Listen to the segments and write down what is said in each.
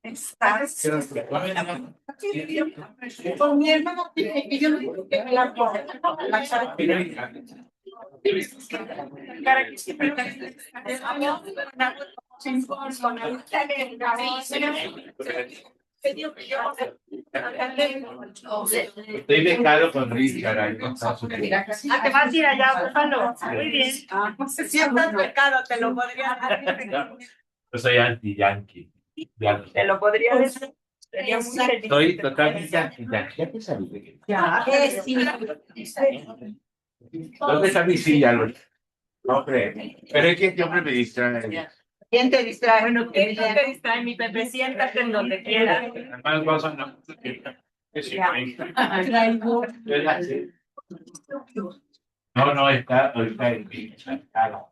Estás. Con mi hermano, y yo me digo que me la pongo. Estoy becado con Richard. Te vas a ir allá, búfalo. Muy bien. Si estás becado, te lo podría dar. Yo soy anti-yankee. Te lo podría decir. Sería muy feliz. Soy totalmente anti-yankee. ¿Ya te sabes de qué? Ya, sí. ¿Dónde está mi silla, Luis? Hombre, pero es que este hombre me distrae. ¿Quién te distrae? Bueno, ¿quién te distrae, mi Pepe? Siéntate en donde quieras. Además, cosas no. No, está en mi sala.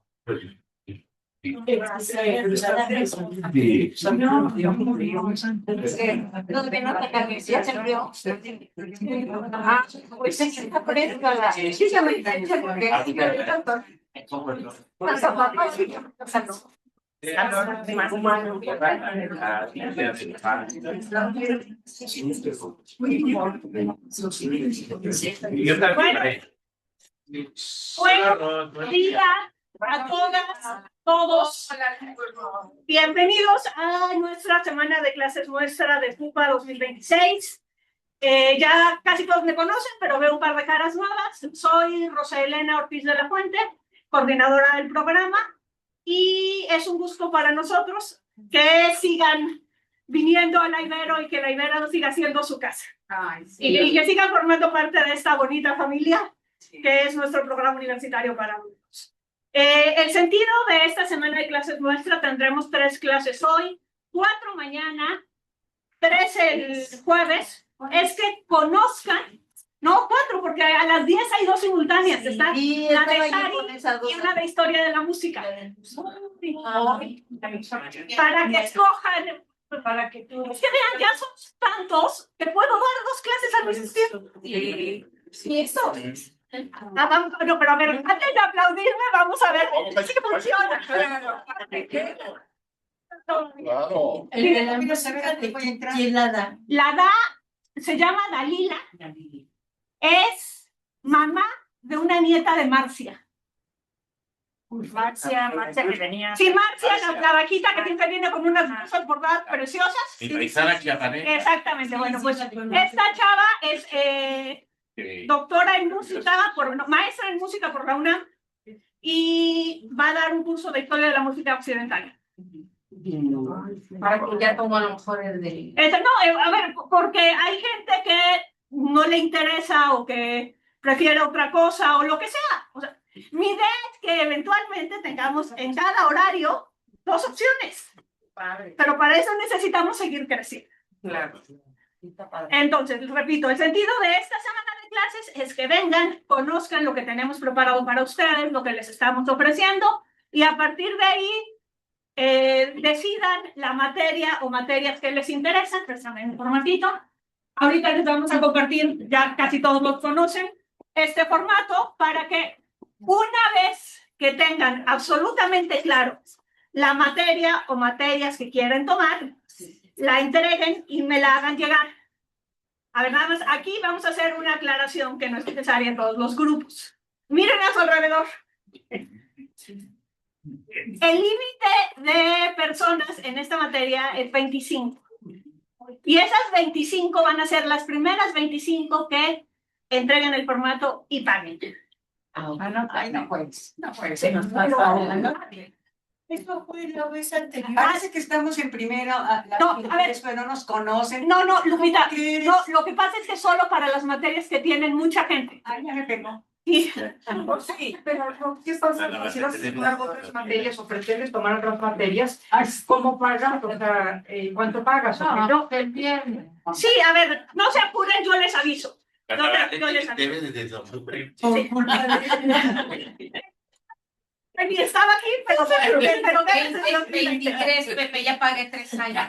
Yo también. Buenos días a todas, todos. Bienvenidos a nuestra semana de clases muestra de FUPA 2026. Ya casi todos me conocen, pero veo un par de caras nuevas. Soy Rosa Elena Ortiz de la Fuente, coordinadora del programa, y es un gusto para nosotros que sigan viniendo a la Ibero y que la Ibero siga siendo su casa. Ay, sí. Y que sigan formando parte de esta bonita familia que es nuestro programa universitario para adultos. El sentido de esta semana de clases nuestra, tendremos 3 clases hoy, 4 mañana, 3 el jueves, es que conozcan, no 4, porque a las 10 hay 2 simultáneas, sí, está la de Sari y una de historia de la música. Para que escojan, para que vean, ya son tantos que puedo dar 2 clases al mismo tiempo. Sí, eso es. No, pero a ver, antes de aplaudirme, vamos a ver si funciona. Claro. ¿Quién la da? La da, se llama Dalila. Es mamá de una nieta de Marcia. Marcia que venía. Sí, Marcia, la vaquita que siempre viene con unas blusas bordadas preciosas. Mi paisana chiapaneca. Exactamente, bueno, pues esta chava es doctora en música, maestra en música por la UNAM, y va a dar un curso de historia de la música occidental. Para que ya tomó a lo mejor el de... No, a ver, porque hay gente que no le interesa o que prefiere otra cosa o lo que sea. O sea, mi idea es que eventualmente tengamos en cada horario 2 opciones. Pero para eso necesitamos seguir creciendo. Claro. Entonces, repito, el sentido de esta semana de clases es que vengan, conozcan lo que tenemos preparado para ustedes, lo que les estamos ofreciendo, y a partir de ahí decidan la materia o materias que les interesan, precisamente un formatito. Ahorita les vamos a compartir, ya casi todos lo conocen, este formato para que una vez que tengan absolutamente claro la materia o materias que quieren tomar, la entreguen y me la hagan llegar. A ver, nada más, aquí vamos a hacer una aclaración que no es necesaria en todos los grupos. Miren a su alrededor. El límite de personas en esta materia es 25. Y esas 25 van a ser las primeras 25 que entreguen el formato y paguen. No puedes. Eso fue la vez anterior. Parece que estamos en primero, no, a ver, no nos conocen. No, Lupita, no, lo que pasa es que solo para las materias que tienen mucha gente. Ay, ya me pegó. Sí, pero ¿qué pasa? Si vas a tomar otras materias o pretendes tomar otras materias, ¿cómo pagas? O sea, ¿cuánto pagas? No, el viernes. Sí, a ver, no se apuren, yo les aviso. Yo les aviso. Debe de octubre. Sí. Ni estaba aquí, pero 23, Pepe, ya pagué 3 años.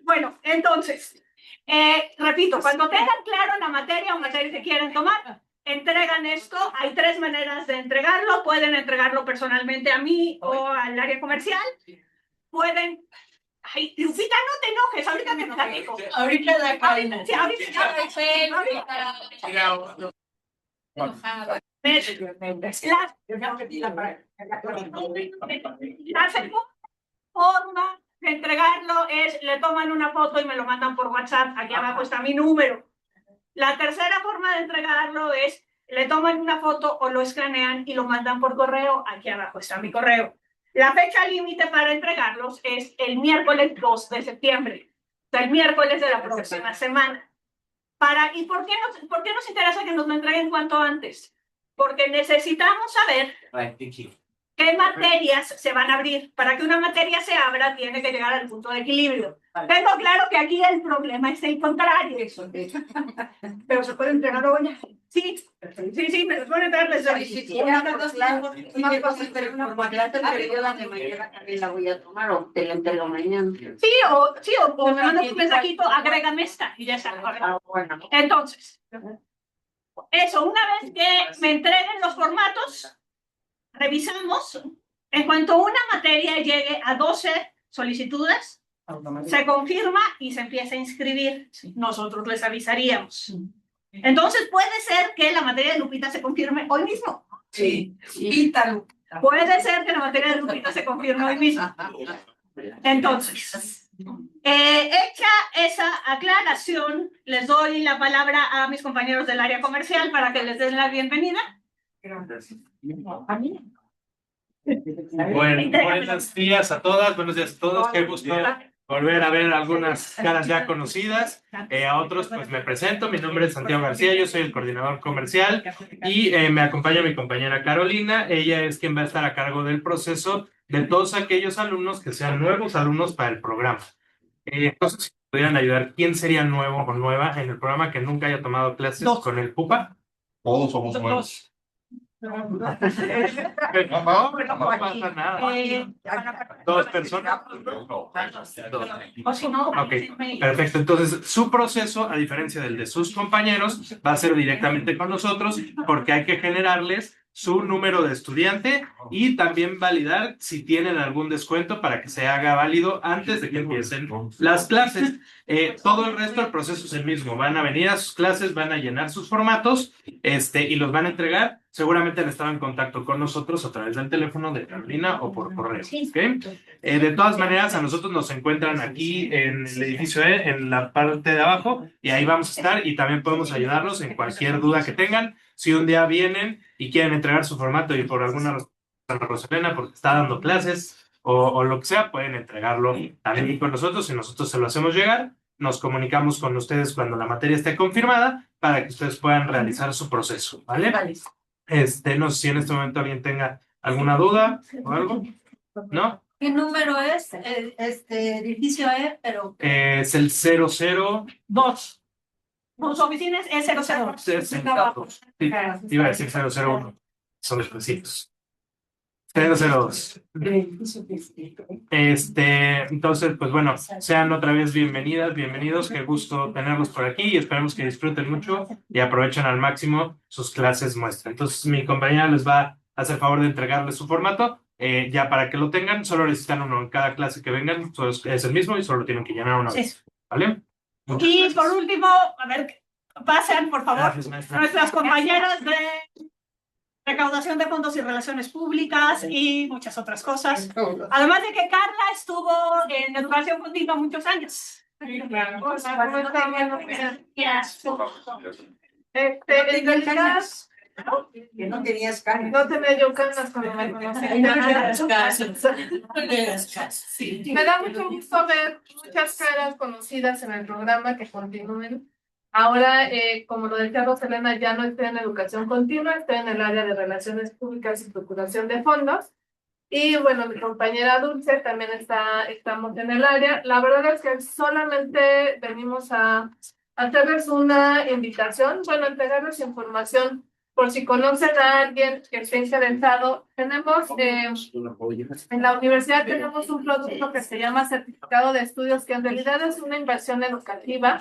Bueno, entonces, repito, cuando tengan claro la materia o materia que quieren tomar, entregan esto. Hay 3 maneras de entregarlo. Pueden entregarlo personalmente a mí o al área comercial. Pueden... Ay, Lupita, no te enojes, ahorita te platico. Ahorita la Sí, ahorita. La segunda forma de entregarlo es, le toman una foto y me lo mandan por WhatsApp, aquí abajo está mi número. La tercera forma de entregarlo es, le toman una foto o lo escanean y lo mandan por correo, aquí abajo está mi correo. La fecha límite para entregarlos es el miércoles 2 de septiembre, o sea, el miércoles de la próxima semana. ¿Y por qué nos interesa que nos lo entreguen cuanto antes? Porque necesitamos saber qué materias se van a abrir. Para que una materia se abra, tiene que llegar al punto de equilibrio. Tengo claro que aquí el problema es el contrario. Pero se puede entregar hoy. Sí, me lo pueden entregar desde hoy. Una cosa, pero una clase periodo de mañana también la voy a tomar o te la entrego mañana. Sí, o me mandas un mensajito, agrégame esta y ya está. Bueno. Entonces, eso, una vez que me entreguen los formatos, revisamos. En cuanto una materia llegue a 12 solicitudes, se confirma y se empieza a inscribir. Nosotros les avisaríamos. Entonces puede ser que la materia de Lupita se confirme hoy mismo. Sí. Puede ser que la materia de Lupita se confirme hoy mismo. Entonces, hecha esa aclaración, les doy la palabra a mis compañeros del área comercial para que les den la bienvenida. Buenos días a todas, buenos días a todos. Qué gusto volver a ver algunas caras ya conocidas. A otros, pues me presento. Mi nombre es Santiago García, yo soy el coordinador comercial y me acompaña mi compañera Carolina. Ella es quien va a estar a cargo del proceso de todos aquellos alumnos que sean nuevos alumnos para el programa. Entonces, si pudieran ayudar, ¿quién sería nuevo o nueva en el programa que nunca haya tomado clases con el PUPA? Todos somos nuevos. No pasa nada. 2 personas. O si no, Ok, perfecto. Entonces, su proceso, a diferencia del de sus compañeros, va a ser directamente con nosotros porque hay que generarles su número de estudiante y también validar si tienen algún descuento para que se haga válido antes de que empiecen las clases. Todo el resto del proceso es el mismo. Van a venir a sus clases, van a llenar sus formatos y los van a entregar. Seguramente han estado en contacto con nosotros a través del teléfono de Carolina o por correo. ¿Okay? De todas maneras, a nosotros nos encuentran aquí en el edificio E, en la parte de abajo, y ahí vamos a estar y también podemos ayudarlos en cualquier duda que tengan. Si un día vienen y quieren entregar su formato y por alguna razón Santa Rosalena porque está dando clases o lo que sea, pueden entregarlo también con nosotros y nosotros se lo hacemos llegar. Nos comunicamos con ustedes cuando la materia esté confirmada para que ustedes puedan realizar su proceso, ¿vale? No sé si en este momento alguien tenga alguna duda o algo, ¿no? ¿Qué número es? Edificio E, pero... Es el 002. Sus oficinas es 00. Sí, iba a decir 001. Son los principios. 002. Entonces, pues bueno, sean otra vez bienvenidos. Qué gusto tenerlos por aquí y esperemos que disfruten mucho y aprovechen al máximo sus clases muestra. Entonces, mi compañera les va a hacer favor de entregarles su formato. Ya para que lo tengan, solo necesitan uno en cada clase que vengan, es el mismo y solo tienen que llenar una vez. ¿Vale? Y por último, a ver, pasen por favor nuestras compañeras de recaudación de fondos y relaciones públicas y muchas otras cosas. Además de que Carla estuvo en educación continua muchos años. Que no tenías canas. No tenía yo canas cuando me conocí. Me da mucho gusto ver muchas caras conocidas en el programa que continúen. Ahora, como lo decía Rosalena, ya no estoy en educación continua, estoy en el área de relaciones públicas y procuración de fondos. Y bueno, mi compañera Dulce también estamos en el área. La verdad es que solamente venimos a hacerles una invitación, bueno, entregarles información por si conocen a alguien que esté interesado, tenemos en la universidad tenemos un producto que se llama Certificado de Estudios, que en realidad es una inversión educativa.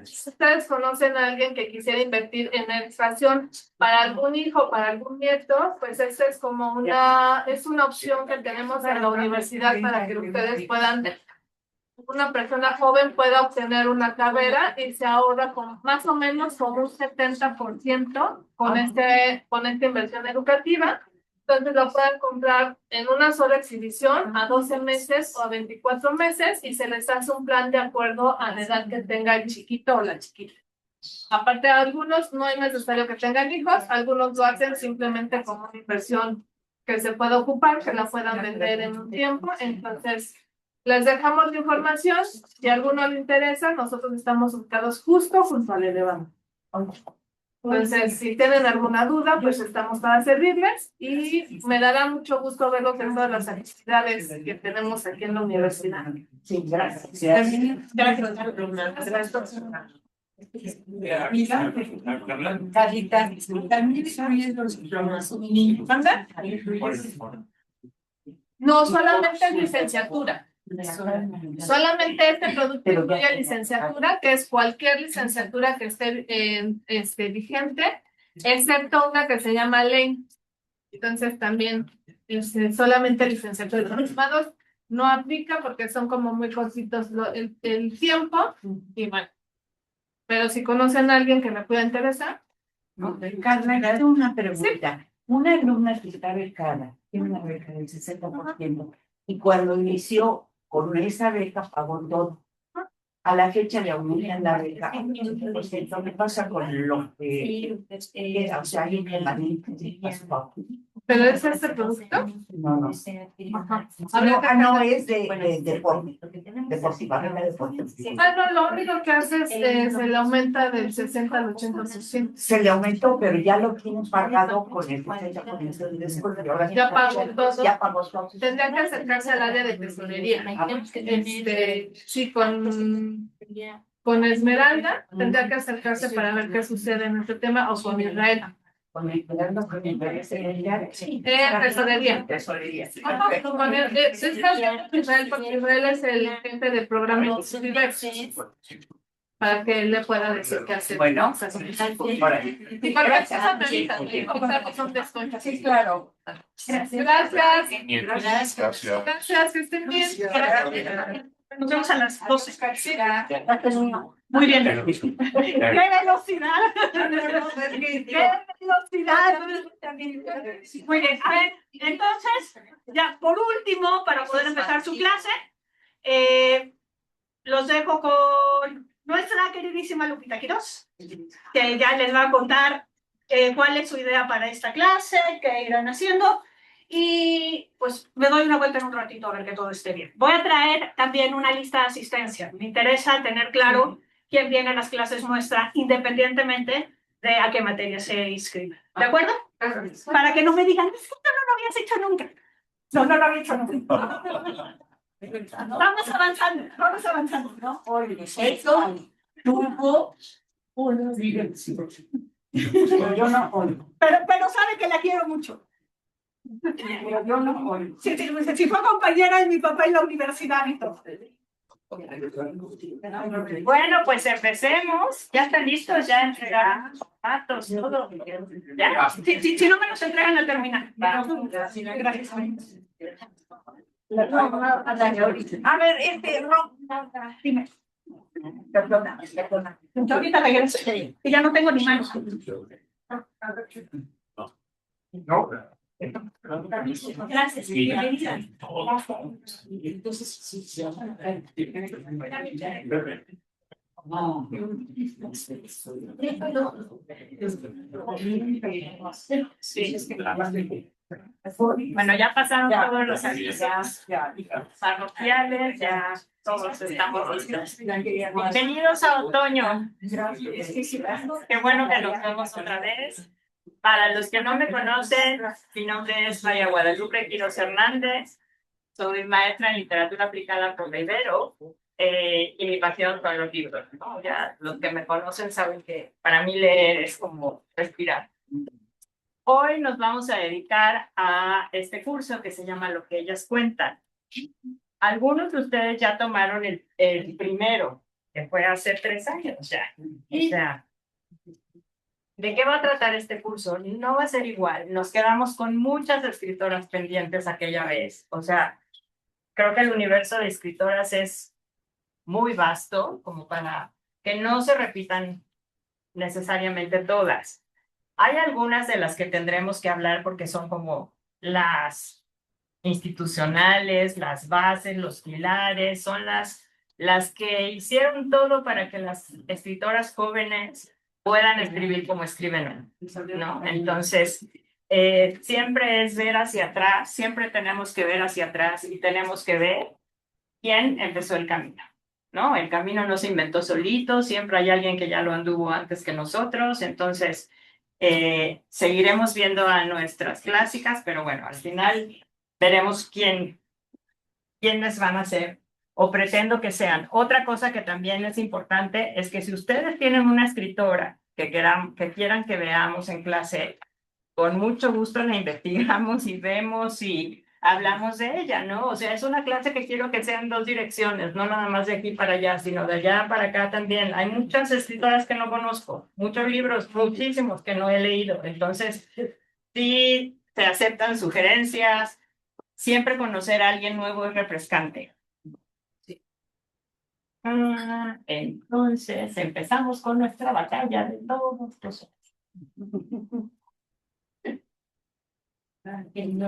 Si ustedes conocen a alguien que quisiera invertir en educación para algún hijo, para algún nieto, pues esta es como es una opción que tenemos en la universidad para que ustedes puedan, una persona joven pueda obtener una carrera y se ahorra con más o menos como un 70% con esta inversión educativa. Entonces lo pueden comprar en una sola exhibición a 12 meses o a 24 meses y se les hace un plan de acuerdo a la edad que tenga el chiquito o la chiquita. Aparte, algunos no es necesario que tengan hijos, algunos lo hacen simplemente como una inversión que se puede ocupar, que la puedan vender en un tiempo. Entonces, les dejamos la información. Si a alguno le interesa, nosotros estamos ubicados justo junto al elevador. Entonces, si tienen alguna duda, pues estamos para servirles y me dará mucho gusto verlos en todas las actividades que tenemos aquí en la universidad. Sí, gracias. Carlita, también incluyen los diplomas. ¿Anda? No, solamente es licenciatura. Solamente este producto incluye licenciatura, que es cualquier licenciatura que esté vigente, excepto una que se llama ley. Entonces también solamente licenciatura. Los diplomados no aplica porque son como muy cortitos el tiempo y bueno. Pero si conocen a alguien que me pueda interesar. Carla, le hago una pregunta. Sí. Una alumna que está becada, tiene una beca del 60%, y cuando inició con esa beca pagó todo. A la fecha le aumentan la beca. Entonces, ¿qué pasa con lo que era? O sea, alguien que ¿Pero es este producto? No, no. No, es de deporte. Deportiva. No, lo único que hace es se le aumenta del 60 al 80%. Se le aumentó, pero ya lo tienen pagado con el 60% de descuento. Ya pagó todo. Ya pagó todo. Tendría que acercarse al área de tesorería. Sí, con Esmeralda, tendría que acercarse para ver qué sucede en este tema, o con Israel. Con tesorería. Tesorería. Israel, porque Israel es el jefe del programa diversos. Para que él le pueda decir qué hacer. Bueno, sí, claro. Gracias, que estén bien. Nos vemos a las 12. Muy bien. ¡Qué velocidad! ¡Qué velocidad! Muy bien. A ver, entonces, ya por último, para poder empezar su clase, los dejo con nuestra queridísima Lupita Quirós, que ya les va a contar cuál es su idea para esta clase, qué irán haciendo. Y pues me doy una vuelta en un ratito a ver que todo esté bien. Voy a traer también una lista de asistencia. Me interesa tener claro quién viene a las clases nuestras, independientemente de a qué materia se inscribe. ¿De acuerdo? Para que no me digan, es que no lo habías hecho nunca. No lo había hecho nunca. Vamos avanzando, ¿no? Eso tuvo una dirección. Yo no oigo. Pero sabe que la quiero mucho. Pero yo no oigo. Si fue compañera de mi papá en la universidad y todo. Bueno, pues empecemos. ¿Ya están listos? ¿Ya entregaron los datos? Todo. ¿Ya? Si no me los entregan al terminar. Gracias. A ver, dime. Perdona. Ahorita regreso. Que ya no tengo ni manos. No. Gracias. Bueno, ya pasaron todos los avisos parroquiales, ya todos estamos listos. Bienvenidos a otoño. Qué bueno que los vemos otra vez. Para los que no me conocen, mi nombre es María Guadalupe Quirós Hernández. Soy maestra en literatura aplicada por la Ibero y mi pasión son los libros, ¿no? Ya los que me conocen saben que para mí leer es como respirar. Hoy nos vamos a dedicar a este curso que se llama Lo que ellas cuentan. Algunos de ustedes ya tomaron el primero, que fue hace 3 años ya. O sea, ¿de qué va a tratar este curso? No va a ser igual. Nos quedamos con muchas escritoras pendientes aquella vez. O sea, creo que el universo de escritoras es muy vasto, como para que no se repitan necesariamente todas. Hay algunas de las que tendremos que hablar porque son como las institucionales, las bases, los pilares, son las que hicieron todo para que las escritoras jóvenes puedan escribir como escriben, ¿no? Entonces, siempre es ver hacia atrás, siempre tenemos que ver hacia atrás y tenemos que ver quién empezó el camino, ¿no? El camino no se inventó solito, siempre hay alguien que ya lo anduvo antes que nosotros, entonces seguiremos viendo a nuestras clásicas, pero bueno, al final veremos quiénes van a ser o pretendo que sean. Otra cosa que también es importante es que si ustedes tienen una escritora que quieran que veamos en clase, con mucho gusto la investigamos y vemos y hablamos de ella, ¿no? O sea, es una clase que quiero que sea en 2 direcciones, no nada más de aquí para allá, sino de allá para acá también. Hay muchas escritoras que no conozco, muchos libros, muchísimos que no he leído. Entonces, sí, se aceptan sugerencias. Siempre conocer a alguien nuevo es refrescante. Sí. Entonces, empezamos con nuestra batalla de todos los... El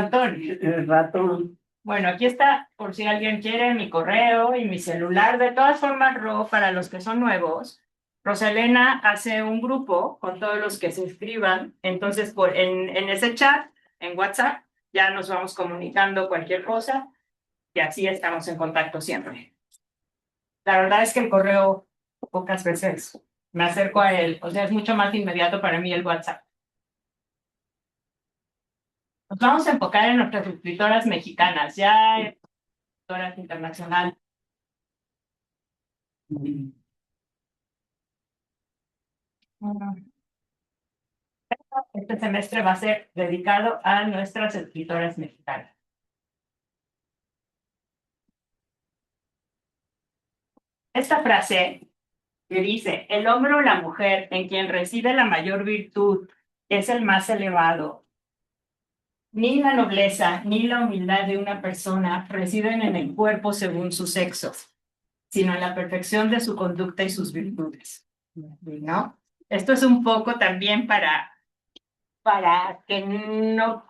ratón. El ratón. Bueno, aquí está, por si alguien quiere, mi correo y mi celular. De todas formas, para los que son nuevos, Rosalena hace un grupo con todos los que se inscriban. Entonces, en ese chat, en WhatsApp, ya nos vamos comunicando cualquier cosa y así estamos en contacto siempre. La verdad es que el correo pocas veces me acerco a él, o sea, es mucho más inmediato para mí el WhatsApp. Nos vamos a enfocar en nuestras escritoras mexicanas, ya escritoras internacionales. Este semestre va a ser dedicado a nuestras escritoras mexicanas. Esta frase que dice, el hombre o la mujer en quien reside la mayor virtud es el más elevado. Ni la nobleza ni la humildad de una persona residen en el cuerpo según su sexo, sino en la perfección de su conducta y sus virtudes, ¿no? Esto es un poco también para que no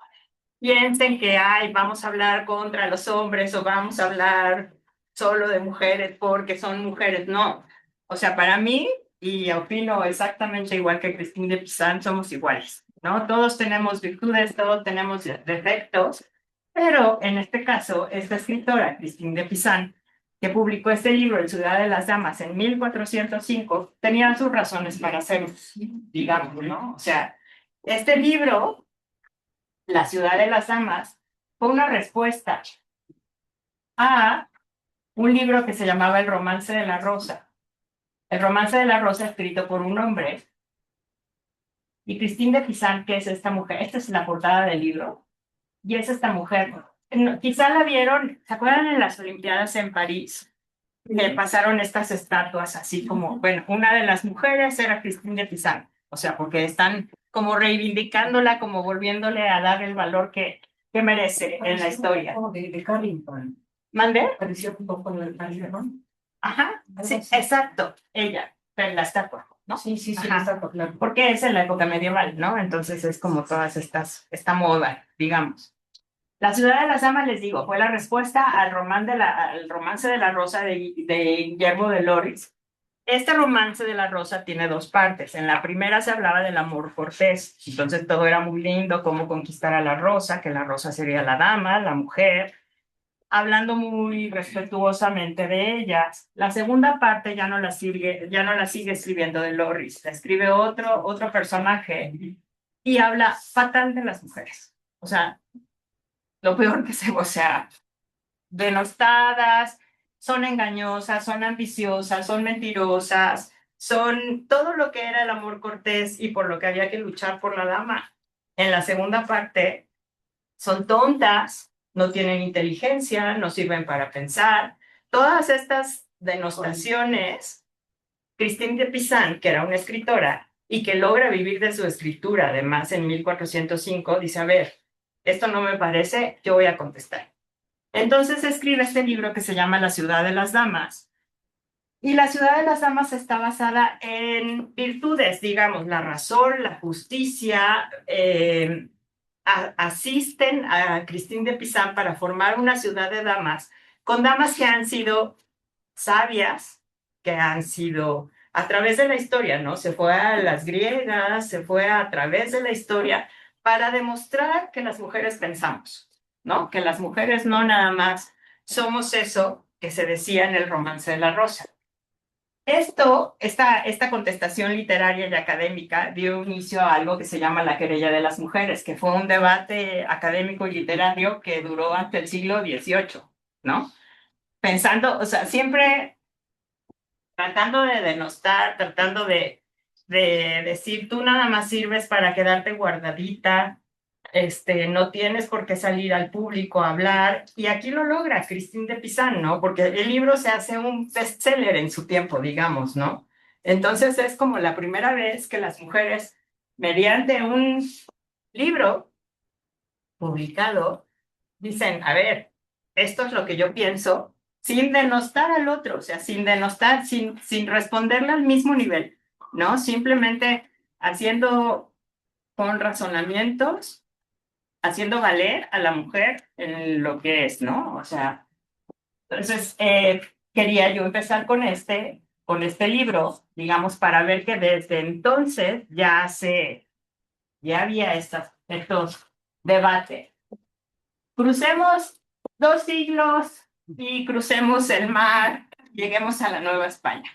piensen que vamos a hablar contra los hombres o vamos a hablar solo de mujeres porque son mujeres. No, o sea, para mí, y opino exactamente igual que Christine de Pizan, somos iguales, ¿no? Todos tenemos virtudes, todos tenemos defectos, pero en este caso, esta escritora, Christine de Pizan, que publicó este libro, El Ciudad de las Damas, en 1405, tenía sus razones para hacerlo, digamos, ¿no? O sea, este libro, La Ciudad de las Damas, fue una respuesta a un libro que se llamaba El Romance de la Rosa. El Romance de la Rosa escrito por un hombre. Y Christine de Pizan, que es esta mujer, esta es la portada del libro, y es esta mujer. Quizá la vieron, ¿se acuerdan en las Olimpiadas en París? Que pasaron estas estatuas así como, bueno, una de las mujeres era Christine de Pizan, o sea, porque están como reivindicándola, como volviéndole a dar el valor que merece en la historia. Como de Carrington. ¿Mandé? Pareció un poco de Carrington. Ajá, sí, exacto, ella, pero la estatua, ¿no? Sí, Ajá. la estatua, claro. Porque es en la época medieval, ¿no? Entonces es como todas esta moda, digamos. La Ciudad de las Damas, les digo, fue la respuesta al Romance de la Rosa de Guillermo de Loris. Este Romance de la Rosa tiene 2 partes. En la primera se hablaba del amor cortés, entonces todo era muy lindo, cómo conquistar a la rosa, que la rosa sería la dama, la mujer, hablando muy respetuosamente de ellas. La segunda parte ya no la sigue escribiendo de Loris, la escribe otro personaje y habla fatal de las mujeres. O sea, lo peor que se, o sea, denostadas, son engañosas, son ambiciosas, son mentirosas, son todo lo que era el amor cortés y por lo que había que luchar por la dama. En la segunda parte son tontas, no tienen inteligencia, no sirven para pensar. Todas estas denostaciones, Christine de Pizan, que era una escritora y que logra vivir de su escritura, además en 1405, dice, a ver, esto no me parece, yo voy a contestar. Entonces escribe este libro que se llama La ciudad de las damas. Y la ciudad de las damas está basada en virtudes, digamos, la razón, la justicia, asisten a Christine de Pizan para formar una ciudad de damas, con damas que han sido sabias, que han sido a través de la historia, ¿no? Se fue a las griegas, se fue a través de la historia para demostrar que las mujeres pensamos, ¿no? Que las mujeres no nada más somos eso que se decía en el Romance de la Rosa. Esta contestación literaria y académica dio inicio a algo que se llama la querella de las mujeres, que fue un debate académico y literario que duró hasta el siglo XVIII, ¿no? Pensando, o sea, siempre tratando de denostar, tratando de decir, tú nada más sirves para quedarte guardadita, no tienes por qué salir al público a hablar, y aquí lo logra Christine de Pizan, ¿no? Porque el libro se hace un bestseller en su tiempo, digamos, ¿no? Entonces es como la primera vez que las mujeres, mediante un libro publicado, dicen, a ver, esto es lo que yo pienso, sin denostar al otro, o sea, sin denostar, sin responderle al mismo nivel, ¿no? Simplemente haciendo con razonamientos, haciendo valer a la mujer en lo que es, ¿no? O sea, entonces quería yo empezar con este libro, digamos, para ver que desde entonces ya había estos debates. Crucemos 2 siglos y crucemos el mar, lleguemos a la Nueva España.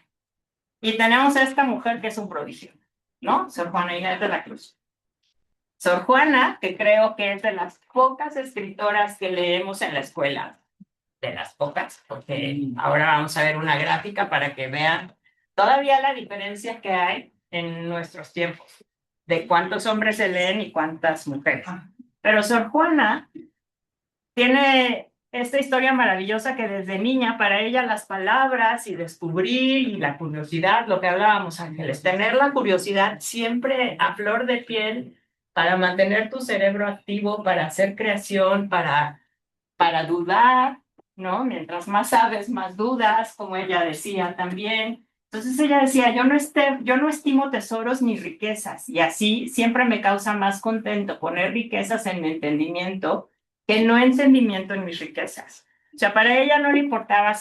Y tenemos a esta mujer que es un prodigio, ¿no? Sor Juana Inés de la Cruz. Sor Juana, que creo que es de las pocas escritoras que leemos en la escuela, de las pocas, porque ahora vamos a ver una gráfica para que vean todavía la diferencia que hay en nuestros tiempos, de cuántos hombres se leen y cuántas mujeres. Pero Sor Juana tiene esta historia maravillosa que desde niña, para ella las palabras y descubrir y la curiosidad, lo que hablábamos, Ángeles, tener la curiosidad siempre a flor de piel para mantener tu cerebro activo, para hacer creación, para dudar, ¿no? Mientras más sabes, más dudas, como ella decía también. Entonces ella decía, yo no estimo tesoros ni riquezas, y así siempre me causa más contento poner riquezas en mi entendimiento que no entendimiento en mis riquezas. O sea, para ella no le importaba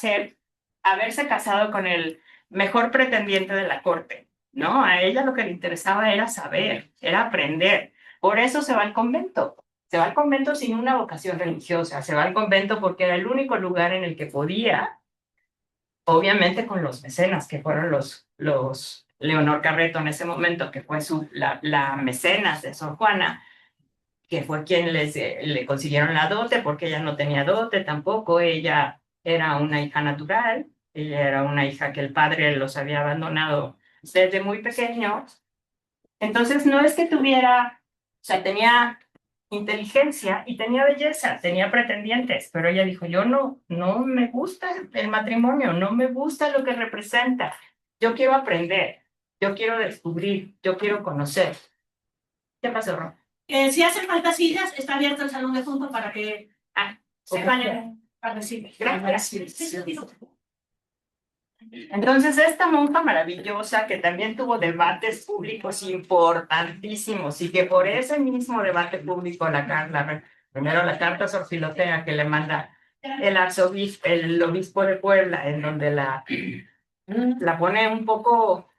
haberse casado con el mejor pretendiente de la corte, ¿no? A ella lo que le interesaba era saber, era aprender. Por eso se va al convento. Se va al convento sin una vocación religiosa, se va al convento porque era el único lugar en el que podía, obviamente con los mecenas, que fueron los Leonor Carreto en ese momento, que fue la mecenas de Sor Juana, que fue quien le consiguieron la dote, porque ella no tenía dote tampoco, ella era una hija natural, ella era una hija que el padre los había abandonado desde muy pequeños. Entonces no es que tuviera, o sea, tenía inteligencia y tenía belleza, tenía pretendientes, pero ella dijo, yo no me gusta el matrimonio, no me gusta lo que representa, yo quiero aprender, yo quiero descubrir, yo quiero conocer. ¿Qué pasó, Ron? Si hacen falta sillas, está abierto el salón de junto para que se vayan a recibir. Gracias. Entonces, esta monja maravillosa que también tuvo debates públicos importantísimos y que por ese mismo debate público, primero la carta a Sor Filotea que le manda el obispo de Puebla, en donde la pone un poco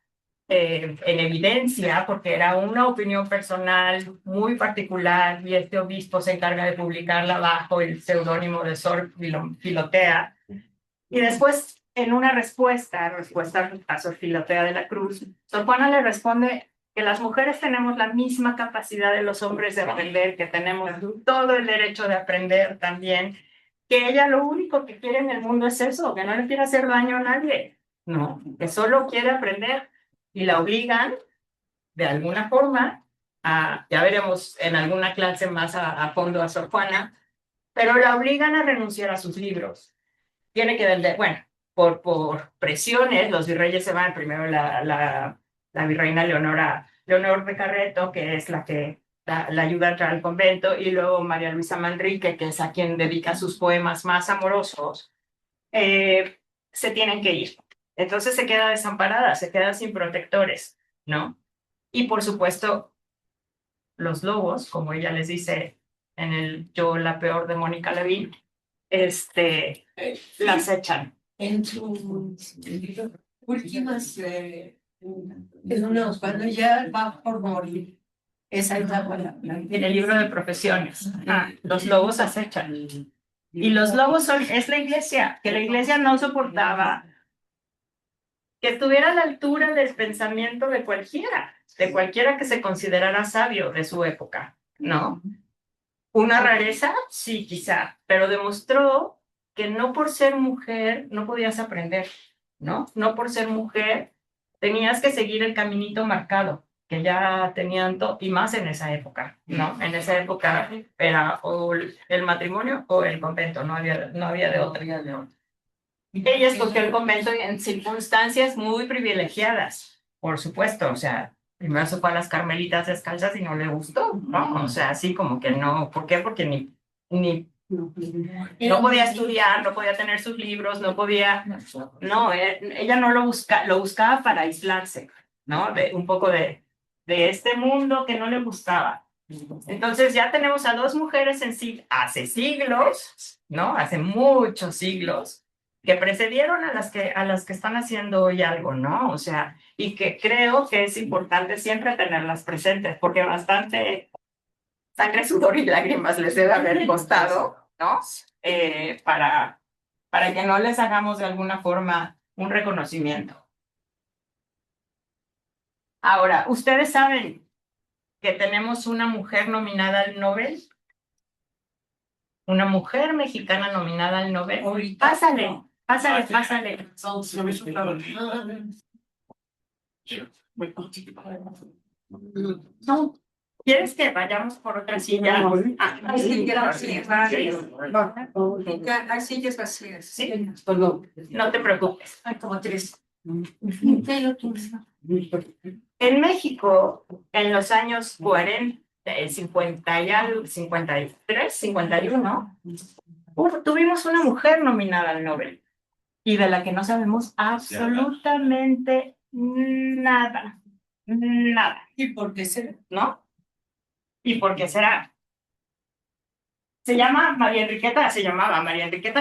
en evidencia, porque era una opinión personal muy particular y este obispo se encarga de publicarla bajo el seudónimo de Sor Filotea. Y después, en una respuesta a Sor Filotea de la Cruz, Sor Juana le responde que las mujeres tenemos la misma capacidad de los hombres de aprender, que tenemos todo el derecho de aprender también, que ella lo único que quiere en el mundo es eso, que no le quiere hacer daño a nadie, no, que solo quiere aprender. y la obligan de alguna forma ya veremos en alguna clase más a fondo a Sor Juana, pero la obligan a renunciar a sus libros. Tiene que vender, bueno, por presiones, los virreyes se van, primero la virreina Leonor de Carreto, que es la que la ayuda a entrar al convento, y luego María Luisa Manrique, que es a quien dedica sus poemas más amorosos, se tienen que ir. Entonces se queda desamparada, se queda sin protectores, ¿no? Y por supuesto, los lobos, como ella les dice en el Yo, la peor de Mónica Lavín, las echan. En sus últimas, cuando ya va por morir, esa etapa. En el libro de profesiones, los lobos acechan. Y los lobos es la iglesia, que la iglesia no soportaba que estuviera a la altura del pensamiento de cualquiera que se considerara sabio de su época, ¿no? Una rareza, sí, quizá, pero demostró que no por ser mujer no podías aprender, ¿no? No por ser mujer tenías que seguir el caminito marcado que ya tenían, y más en esa época, ¿no? En esa época era o el matrimonio o el convento, no había de otra. Ella escogió el convento en circunstancias muy privilegiadas, por supuesto, o sea, primero se fue a las Carmelitas Descalzas y no le gustó, ¿no? O sea, así como que no, ¿por qué? Porque no podía estudiar, no podía tener sus libros, no podía, no, ella no lo buscaba para aislarse, ¿no? Un poco de este mundo que no le gustaba. Entonces ya tenemos a dos mujeres hace siglos, ¿no? Hace muchos siglos, que precedieron a las que están haciendo hoy algo, ¿no? O sea, y que creo que es importante siempre tenerlas presentes, porque bastante sangre, sudor y lágrimas les debe haber costado, ¿no? Para que no les hagamos de alguna forma un reconocimiento. Ahora, ¿ustedes saben que tenemos una mujer nominada al Nobel? Una mujer mexicana nominada al Nobel. Pásale. ¿Quieres que vayamos por otra silla? Hay sillas vacías. Sí, no te preocupes. Hay como 3. En México, en los años 40, 50 y algo, 53, 51, tuvimos una mujer nominada al Nobel y de la que no sabemos absolutamente nada. Nada. ¿Y por qué será? ¿No? ¿Y por qué será? Se llamaba María Enriqueta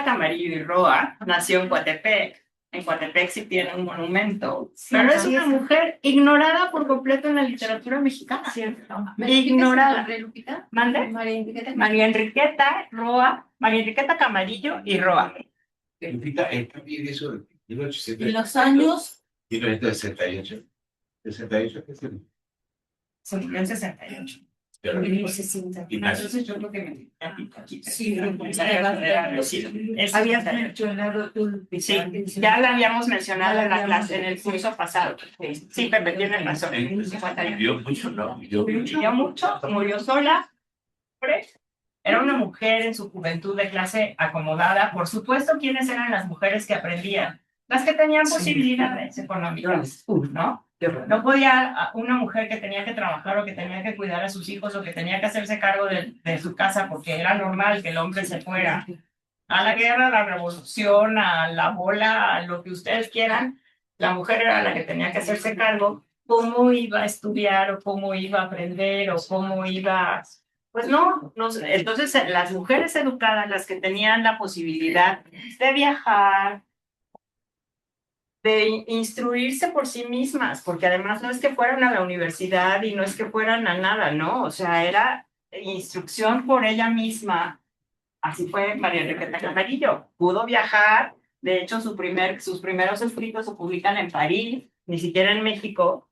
Camarillo y Roa, nació en Coatepec. En Coatepec sí tiene un monumento, pero es una mujer ignorada por completo en la literatura mexicana. Cierto. Ignorada. ¿Mande? María Enriqueta Camarillo y Roa. Significa también eso de 1868. ¿Y los años? 1968. 68, ¿qué es eso? Se murió en 68. Entonces yo creo que Sí, habías mencionado tú. Sí, ya la habíamos mencionado en la clase, en el curso pasado. Sí, Pepe, tienes razón. Vivió mucho, ¿no? Vivió mucho, murió sola. Era una mujer en su juventud de clase acomodada. Por supuesto, ¿quiénes eran las mujeres que aprendían? Las que tenían posibilidades económicas, ¿no? No podía una mujer que tenía que trabajar o que tenía que cuidar a sus hijos o que tenía que hacerse cargo de su casa porque era normal que el hombre se fuera a la guerra, a la revolución, a la bola, a lo que ustedes quieran. La mujer era la que tenía que hacerse cargo. ¿Cómo iba a estudiar o cómo iba a aprender o cómo iba? Pues no. Entonces las mujeres educadas, las que tenían la posibilidad de viajar, de instruirse por sí mismas, porque además no es que fueran a la universidad y no es que fueran a nada, ¿no? O sea, era instrucción por ella misma. Así fue María Enriqueta Camarillo. Pudo viajar, de hecho sus primeros escritos se publican en París, ni siquiera en México.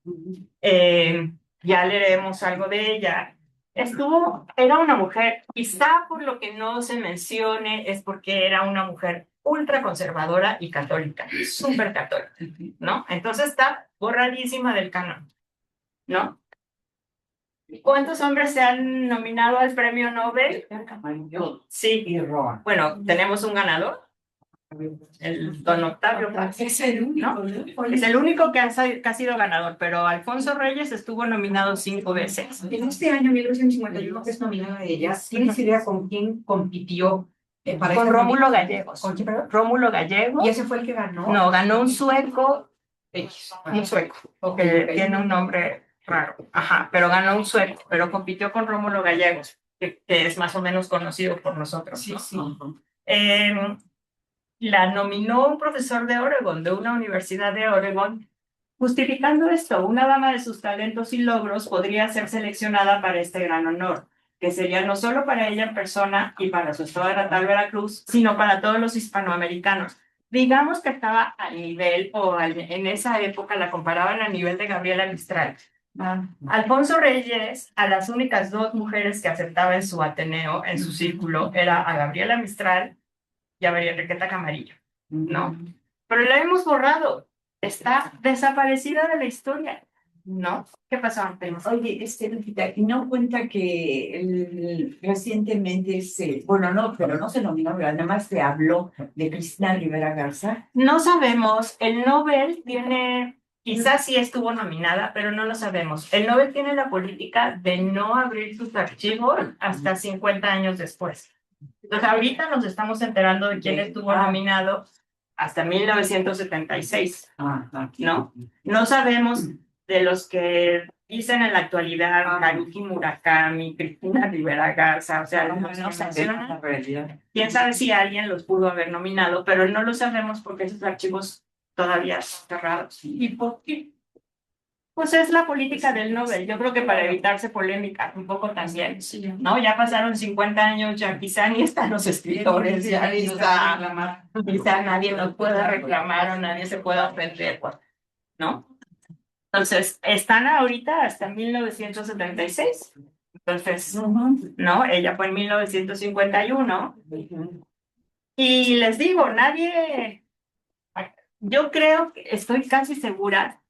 Ya leeremos algo de ella. Era una mujer, quizá por lo que no se mencione, es porque era una mujer ultra conservadora y católica, súper católica, ¿no? Entonces está borradísima del canon, ¿no? ¿Cuántos hombres se han nominado al premio Nobel? Sí, Y Roa. bueno, tenemos un ganador, el don Octavio Paz. Es el único, ¿no? ¿no? Es el único que ha sido ganador, pero Alfonso Reyes estuvo nominado 5 veces. En este año, 1951, que es nominada ella, ¿tienes idea con quién compitió para Con este Rómulo Gallegos. ¿Con quién, perdón? Rómulo Gallegos. ¿Y ese fue el que ganó? No, ganó un sueco, un sueco, Ok, que ok. tiene un nombre raro. Ajá, pero ganó un sueco, pero compitió con Rómulo Gallegos, que es más o menos conocido por nosotros, Sí, ¿no? sí. La nominó un profesor de Oregon, de una universidad de Oregon, justificando esto. Una dama de sus talentos y logros podría ser seleccionada para este gran honor, que sería no solo para ella en persona y para su estado natal Veracruz, sino para todos los hispanoamericanos. Digamos que estaba a nivel, en esa época la comparaban a nivel de Gabriela Mistral. Alfonso Reyes, a las únicas 2 mujeres que aceptaba en su Ateneo, en su círculo, era a Gabriela Mistral y a María Enriqueta Camarillo, ¿no? Pero la hemos borrado, está desaparecida de la historia, ¿no? ¿Qué pasó antes? Oye, Lupita, ¿y no cuenta que recientemente bueno, no, pero no se nominó, pero nada más se habló de Cristina Rivera Garza? No sabemos, el Nobel tiene, quizás sí estuvo nominada, pero no lo sabemos. El Nobel tiene la política de no abrir sus archivos hasta 50 años después. Entonces, ahorita nos estamos enterando de quién estuvo nominado hasta 1976, ¿no? No sabemos de los que dicen en la actualidad Haruki Murakami, Cristina Rivera Garza, o sea, no sancionan. Quién sabe si alguien los pudo haber nominado, pero no lo sabemos porque esos archivos todavía están cerrados. ¿Y por qué? Pues es la política del Nobel. Yo creo que para evitarse polémica un poco también, ¿no? Ya pasaron 50 años, ya quizá ni están los escritores, ya quizá nadie nos pueda reclamar o nadie se pueda ofender, ¿no? Entonces, están ahorita hasta 1976. Entonces, ¿no? Ella fue en 1951. Y les digo, yo creo que estoy casi segura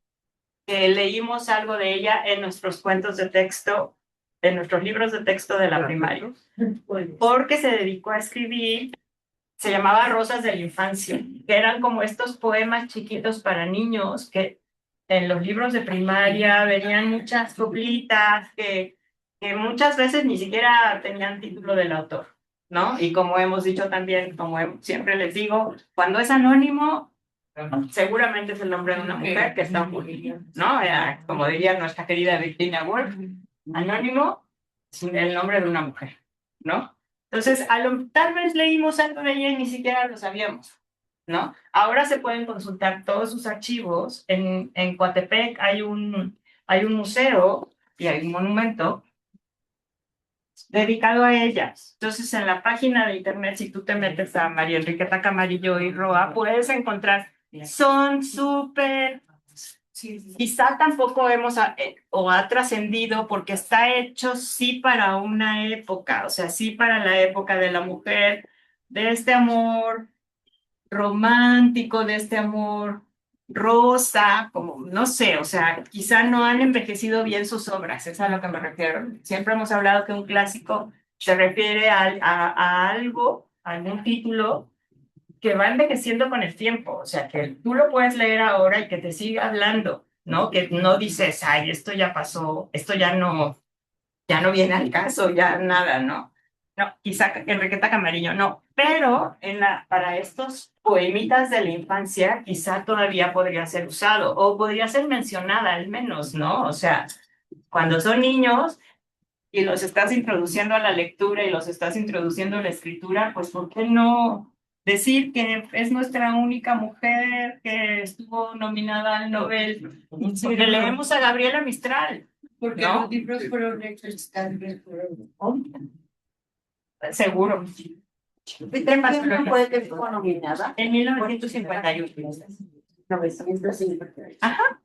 que leímos algo de ella en nuestros cuentos de texto, en nuestros libros de texto de la primaria, porque se dedicó a escribir, se llamaba Rosas de la Infancia, que eran como estos poemas chiquitos para niños que en los libros de primaria venían muchas coplitas que muchas veces ni siquiera tenían título del autor, ¿no? Y como hemos dicho también, como siempre les digo, cuando es anónimo, seguramente es el nombre de una mujer que está ocurriendo, ¿no? Como diría nuestra querida Virginia Woolf, anónimo sin el nombre de una mujer, ¿no? Entonces, tal vez leímos algo de ella y ni siquiera lo sabíamos, ¿no? Ahora se pueden consultar todos sus archivos. En Coatepec hay un museo y hay un monumento dedicado a ellas. Entonces, en la página de internet, si tú te metes a María Enriqueta Camarillo y Roa, puedes encontrar. Son súper, quizá tampoco ha trascendido porque está hecho sí para una época, o sea, sí para la época de la mujer, de este amor romántico, de este amor rosa, como, no sé, o sea, quizá no han envejecido bien sus obras, es a lo que me refiero. Siempre hemos hablado que un clásico se refiere a algo, a algún título, que va envejeciendo con el tiempo, o sea, que tú lo puedes leer ahora y que te siga hablando, ¿no? Que no dices, ay, esto ya pasó, esto ya no viene al caso, ya nada, ¿no? No, quizá Enriqueta Camarillo, no, pero para estos poemitas de la infancia, quizá todavía podría ser usado, o podría ser mencionada al menos, ¿no? O sea, cuando son niños y los estás introduciendo a la lectura y los estás introduciendo a la escritura, pues ¿por qué no decir que es nuestra única mujer que estuvo nominada al Nobel? Que leemos a Gabriela Mistral. Porque ¿no? los libros fueron hechos también por hombres. Seguro. ¿No puede que estuvo nominada? En 1951. 951. Ajá.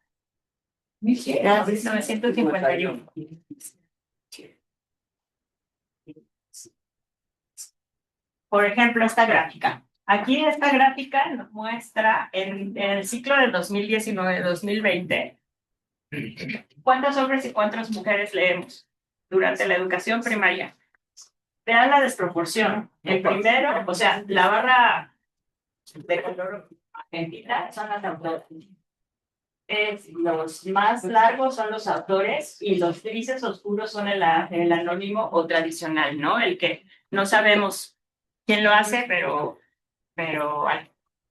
1951. Por ejemplo, esta gráfica. Aquí esta gráfica nos muestra en el ciclo de 2019-2020 cuántos hombres y cuántas mujeres leemos durante la educación primaria. Vean la desproporción. El primero, o sea, la barra de color magenta son las autoras. Los más largos son los autores y los grises oscuros son el anónimo o tradicional, ¿no? El que no sabemos quién lo hace, pero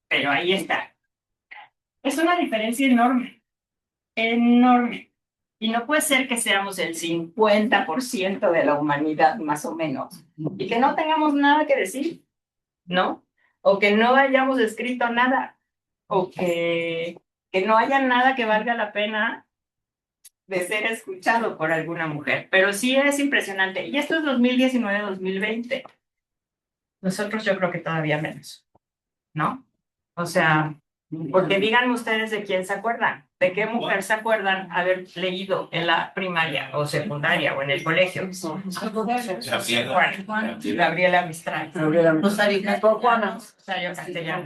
ahí está. Es una diferencia enorme, enorme. Y no puede ser que seamos el 50% de la humanidad, más o menos, y que no tengamos nada que decir, ¿no? O que no hayamos escrito nada, o que no haya nada que valga la pena de ser escuchado por alguna mujer. Pero sí es impresionante. Y esto es 2019-2020. Nosotros yo creo que todavía menos, ¿no? O sea, porque díganme ustedes de quién se acuerdan, de qué mujer se acuerdan haber leído en la primaria o secundaria o en el colegio. Gabriela Mistral. Rosario Castellano.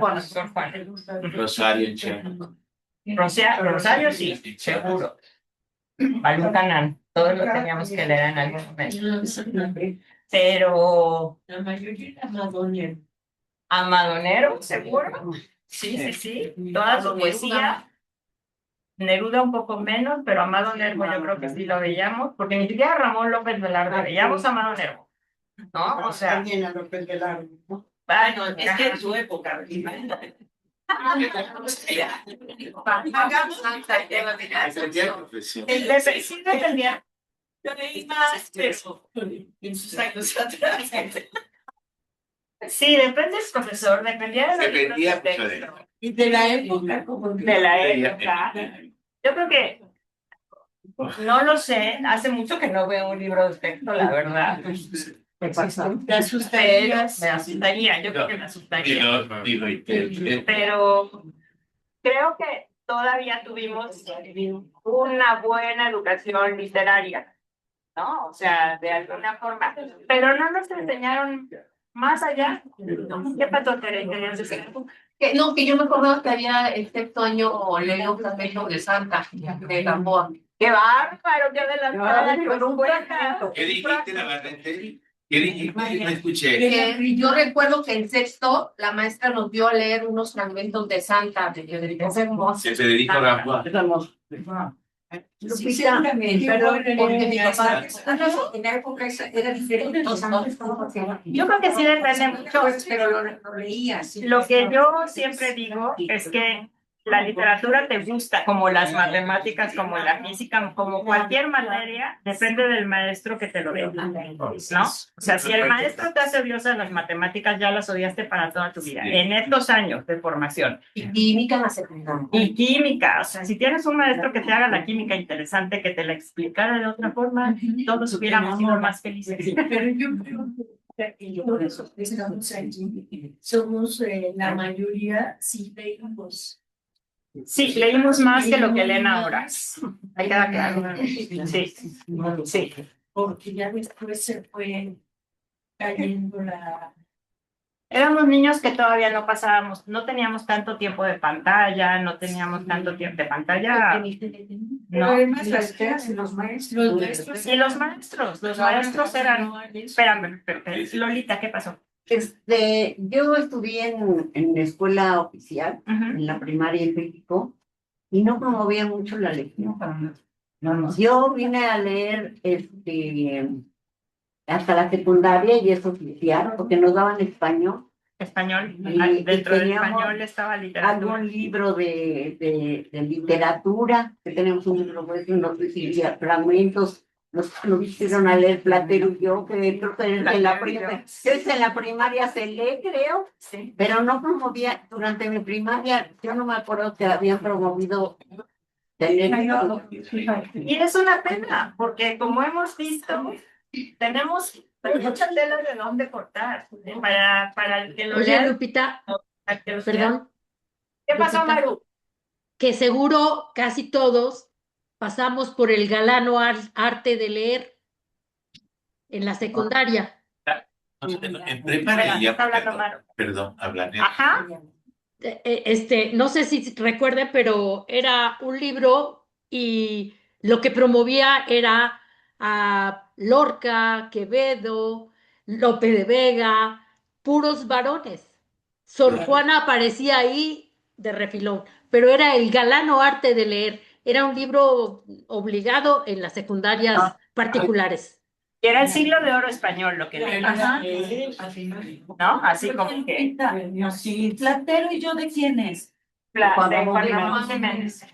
Rosario Checo. Rosario sí, seguro. Balú Canán, todos lo teníamos que leer en algún momento. Pero La mayoría era Madonero. Amadonero, seguro. Sí. Toda su poesía. Neruda un poco menos, pero Amado Nervo yo creo que sí lo veíamos, porque ni siquiera Ramón López Velarde veíamos a Amado Nervo, ¿no? O sea, También a López Velarde, ¿no? bueno, es que en su época, sí dependía. Yo leí más eso en sus años atrás. Sí, depende del profesor, dependía de Dependía mucho de texto. Y de la época, como De la época. Yo creo que no lo sé, hace mucho que no veo un libro de texto, la verdad. ¿Te asustarías? Me asustaría, yo creo que me asustaría. Digo, Pero creo que todavía tuvimos una buena educación literaria, ¿no? O sea, de alguna forma. Pero no nos enseñaron más allá. ¿Qué pasó, Tere? ¿Querías decir? Que yo me acuerdo que había el sexto año leo Fragmentos de Santa, de Gamboa. ¡Qué bárbaro! ¡Qué adelantada! ¿Qué dijiste, Navarrete? ¿Qué dijiste? No escuché. Que yo recuerdo que en sexto la maestra nos dio a leer unos fragmentos de Santa de Federico Gamboa. Se Federico Gamboa. Sí, seguramente, pero porque mi papá en la época era diferente. Yo creo que sí depende mucho. Pero lo leía. Sí. Lo que yo siempre digo es que la literatura te gusta, como las matemáticas, como la física, como cualquier materia, depende del maestro que te lo dé, ¿no? O sea, si el maestro te hace odiosa las matemáticas, ya las odiaste para toda tu vida, en estos años de formación. y química en la secundaria. Y química, o sea, si tienes un maestro que te haga la química interesante, que te la explicara de otra forma, todos hubiéramos sido más felices. Pero yo creo que por eso estamos aquí. Somos la mayoría, sí leímos. Sí, leímos más que lo que leen ahora. Ahí queda claro. Sí. Porque ya después se fue cayendo la... Éramos niños que todavía no pasábamos, no teníamos tanto tiempo de pantalla, no teníamos tanto tiempo de pantalla. Pero No. además las clases, los maestros. Y los maestros eran. Espérame, Lolita, ¿qué pasó? Yo estudié en la escuela oficial, en la primaria en México, y no promovía mucho la lectura. Yo vine a leer hasta la secundaria y es oficial, porque nos daban español. Español. Y Dentro del teníamos español estaba literatura. algún libro de literatura, que tenemos un libro, pues, nos decía fragmentos. Nos hicieron a leer Platero y yo, que creo que en la primaria se lee, creo, Sí. pero no promovía, durante mi primaria, yo no me acuerdo que habían promovido tener. Y es una pena, porque como hemos visto, tenemos mucha tela de dónde cortar para el que lo Oye, lea. Lupita, para que lo perdón, ¿Qué pasó, Lupita. Maru? que seguro casi todos pasamos por el galano arte de leer en la secundaria. En prepa leía, Está hablando Maro. perdón, hablan Ajá. No sé si recuerden, pero era un libro y lo que promovía era a Lorca, Quevedo, Lope de Vega, puros varones. Sor Juana aparecía ahí de refilón, pero era el galano arte de leer. Era un libro obligado en las secundarias particulares. Y era el siglo de oro español lo que leía. Ajá. ¿No? Así como que. Sí, Platero y yo, ¿de quién es? De Juan Ramón Jiménez.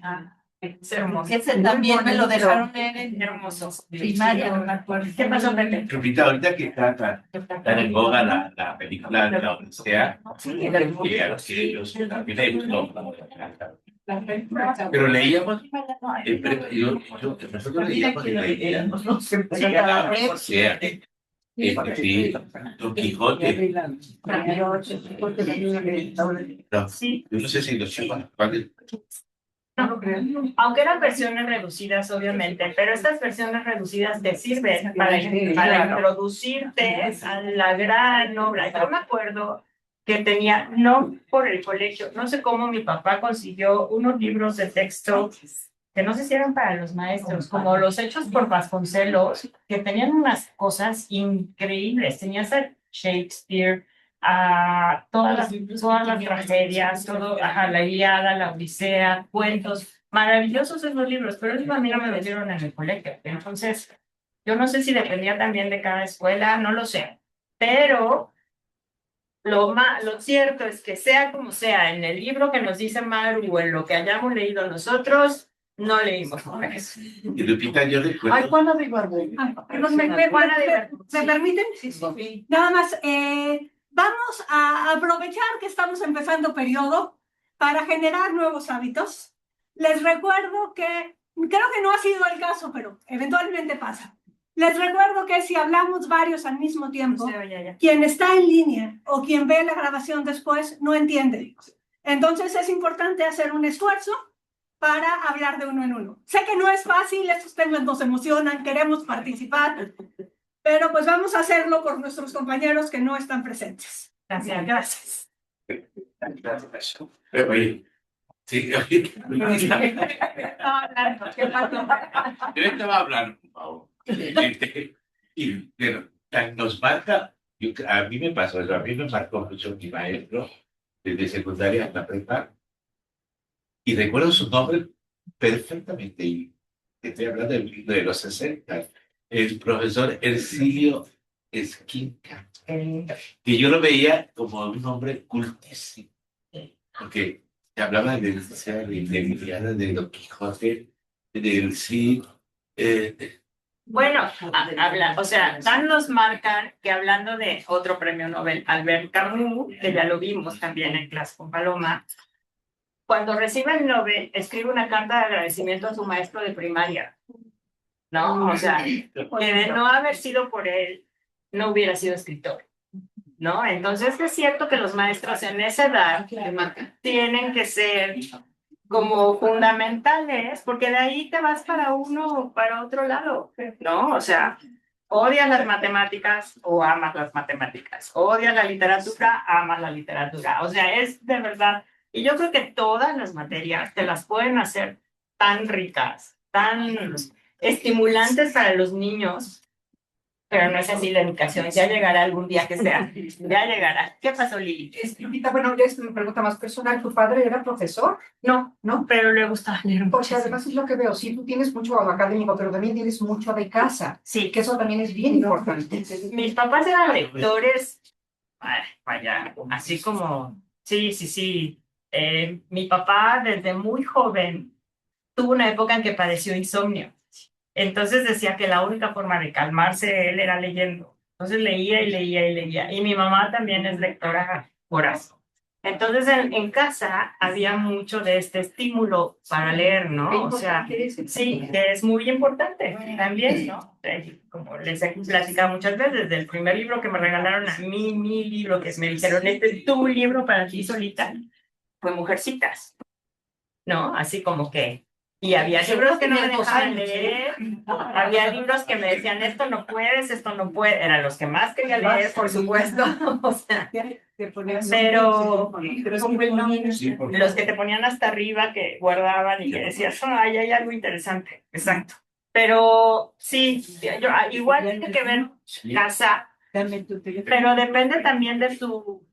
Es hermoso. Ese también me lo dejaron leer en Hermoso. primaria, no me acuerdo. ¿Qué pasó, Pepe? Lupita, ahorita que está tan en boga la película de la Odisea, y a los que ellos también les gustó. Pero leíamos, nosotros leíamos y leíamos. O sea, sí, Don Quijote. No, Sí. yo no sé si los chicos, ¿cuál? Aunque eran versiones reducidas, obviamente, pero estas versiones reducidas te sirven para introducirte a la gran obra. Yo me acuerdo que tenía, no por el colegio, no sé cómo mi papá consiguió unos libros de texto que no sé si eran para los maestros, como los hechos por Vasconcelos, que tenían unas cosas increíbles. Tenías a Shakespeare, a todas las tragedias, todo, ajá, la Ilíada, la Odisea, cuentos, maravillosos esos libros, pero eso a mí no me lo dieron en el colegio. Entonces, yo no sé si dependía también de cada escuela, no lo sé, pero lo cierto es que sea como sea, en el libro que nos dice Maru o en lo que hayamos leído nosotros, no leímos por eso. Y Lupita, yo recuerdo. Ay, Juana de Ibargüen. ¿Me permiten? Sí. Nada más, vamos a aprovechar que estamos empezando periodo para generar nuevos hábitos. Les recuerdo que, creo que no ha sido el caso, pero eventualmente pasa. Les recuerdo que si hablamos varios al mismo tiempo, quien está en línea o quien ve la grabación después no entiende. Entonces es importante hacer un esfuerzo para hablar de uno en uno. Sé que no es fácil, estos temas nos emocionan, queremos participar, pero pues vamos a hacerlo por nuestros compañeros que no están presentes. Gracias. Oye, sí, oye. Yo estaba hablando, por favor. Y pero, nos marca, a mí me pasó eso, a mí me marcó mucho mi maestro desde secundaria hasta prepa. Y recuerdo su nombre perfectamente. Y estoy hablando de los 60. El profesor Ercilio Esquinca. Que yo lo veía como un hombre cultísimo. Porque hablaba de Ilíada, de Don Quijote, del Cid. Bueno, o sea, Dan nos marcan que hablando de otro premio Nobel, Albert Camus, que ya lo vimos también en clase con Paloma, cuando recibe el Nobel, escribe una carta de agradecimiento a su maestro de primaria, ¿no? O sea, que de no haber sido por él, no hubiera sido escritor, ¿no? Entonces es cierto que los maestros en esa edad tienen que ser como fundamentales, porque de ahí te vas para uno o para otro lado, ¿no? O sea, odias las matemáticas o amas las matemáticas, odias la literatura, amas la literatura, o sea, es de verdad. Y yo creo que todas las materias te las pueden hacer tan ricas, tan estimulantes para los niños, pero no es así la educación. Ya llegará algún día que sea. Ya llegará. ¿Qué pasó, Lili? Lupita, bueno, ya es una pregunta más personal. ¿Tu padre era profesor? No, pero le gustaba leer mucho. Porque además es lo que veo. Sí, tú tienes mucho académico, pero también tienes mucho de casa. Sí. Que eso también es bien importante. Mis papás eran lectores, vaya, así como, sí. Mi papá desde muy joven tuvo una época en que padeció insomnio. Entonces decía que la única forma de calmarse él era leyendo. Entonces leía y leía y leía. Y mi mamá también es lectora voraz. Entonces en casa había mucho de este estímulo para leer, ¿no? O sea, sí, que es muy importante también, ¿no? Como les he platicado muchas veces, del primer libro que me regalaron a mí, mi libro, que me dijeron, este es tu libro para ti solita, fue Mujercitas, ¿no? Así como que Y había libros que no me dejaban leer, había libros que me decían, esto no puedes, esto no puede, eran los que más quería leer, por supuesto, o sea, pero los que te ponían hasta arriba, que guardaban y que decías, ay, hay algo interesante, exacto. Pero sí, yo, igual tiene que ver casa, pero depende también de tu...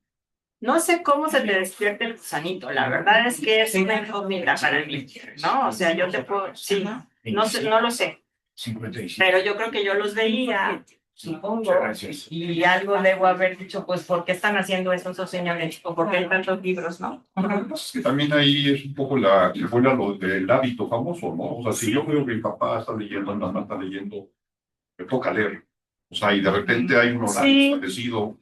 No sé cómo se te despierte el gusanito, la verdad es que es una incógnita para mí, ¿no? O sea, yo te puedo, sí, no sé, no lo sé, pero yo creo que yo los veía, supongo, y algo debo haber dicho, pues, ¿por qué están haciendo eso esos señores? ¿O por qué hay tantos libros, no? Es que también ahí es un poco que fuera lo del hábito famoso, ¿no? O sea, si yo veo que mi papá está leyendo, mi mamá está leyendo, me toca leer. O sea, y de repente hay un horario establecido.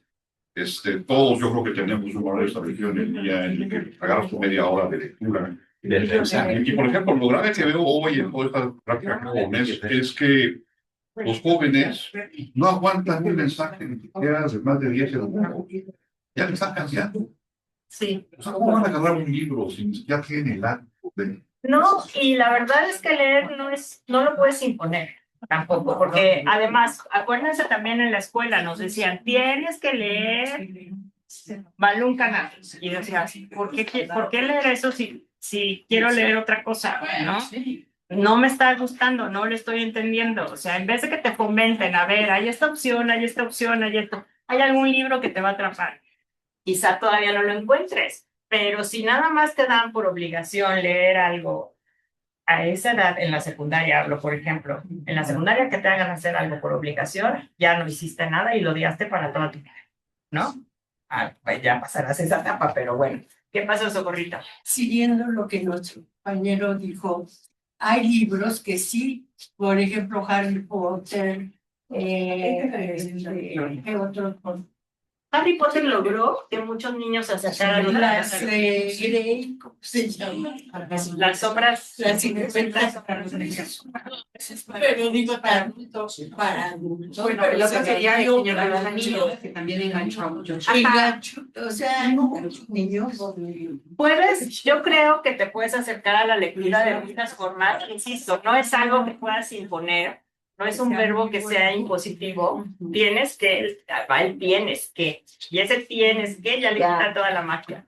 Todos yo creo que tenemos un horario establecido en el día en el que agarras tu media hora de lectura. Y por ejemplo, lo grave que veo hoy en toda esta práctica jóvenes es que los jóvenes no aguantan un mensaje ni siquiera de más de 10 segundos. Ya le están cambiando. Sí. O sea, ¿cómo van a agarrar un libro si ya tienen el hábito de... No, y la verdad es que leer no lo puedes imponer tampoco, porque además, acuérdense también en la escuela, nos decían, tienes que leer Balún Canal. Y decías, ¿por qué leer eso si quiero leer otra cosa? ¿No? No me está gustando, no lo estoy entendiendo. O sea, en vez de que te fomenten, a ver, hay esta opción, hay esta opción, hay esto, hay algún libro que te va a atrapar. Quizá todavía no lo encuentres, pero si nada más te dan por obligación leer algo a esa edad, en la secundaria hablo, por ejemplo, en la secundaria que te hagan hacer algo por obligación, ya no hiciste nada y lo odiaste para toda tu vida, ¿no? Pues ya pasarás esa etapa, pero bueno. ¿Qué pasó, Socorrito? Siguiendo lo que nuestro compañero dijo, hay libros que sí, por ejemplo, Harry Potter, ¿qué otros? Harry Potter logró que muchos niños se acercaran a Las Grey, ¿cómo se llama? Las sombras, Las 50 pero digo para adultos, Bueno, el otro sería el Señor de los Anillos, que también enganchó a muchos. o sea, muchos niños. yo creo que te puedes acercar a la lectura de muchas formas, insisto, no es algo que puedas imponer, no es un verbo que sea impositivo, tienes que, y ese tienes que ya le quita toda la magia,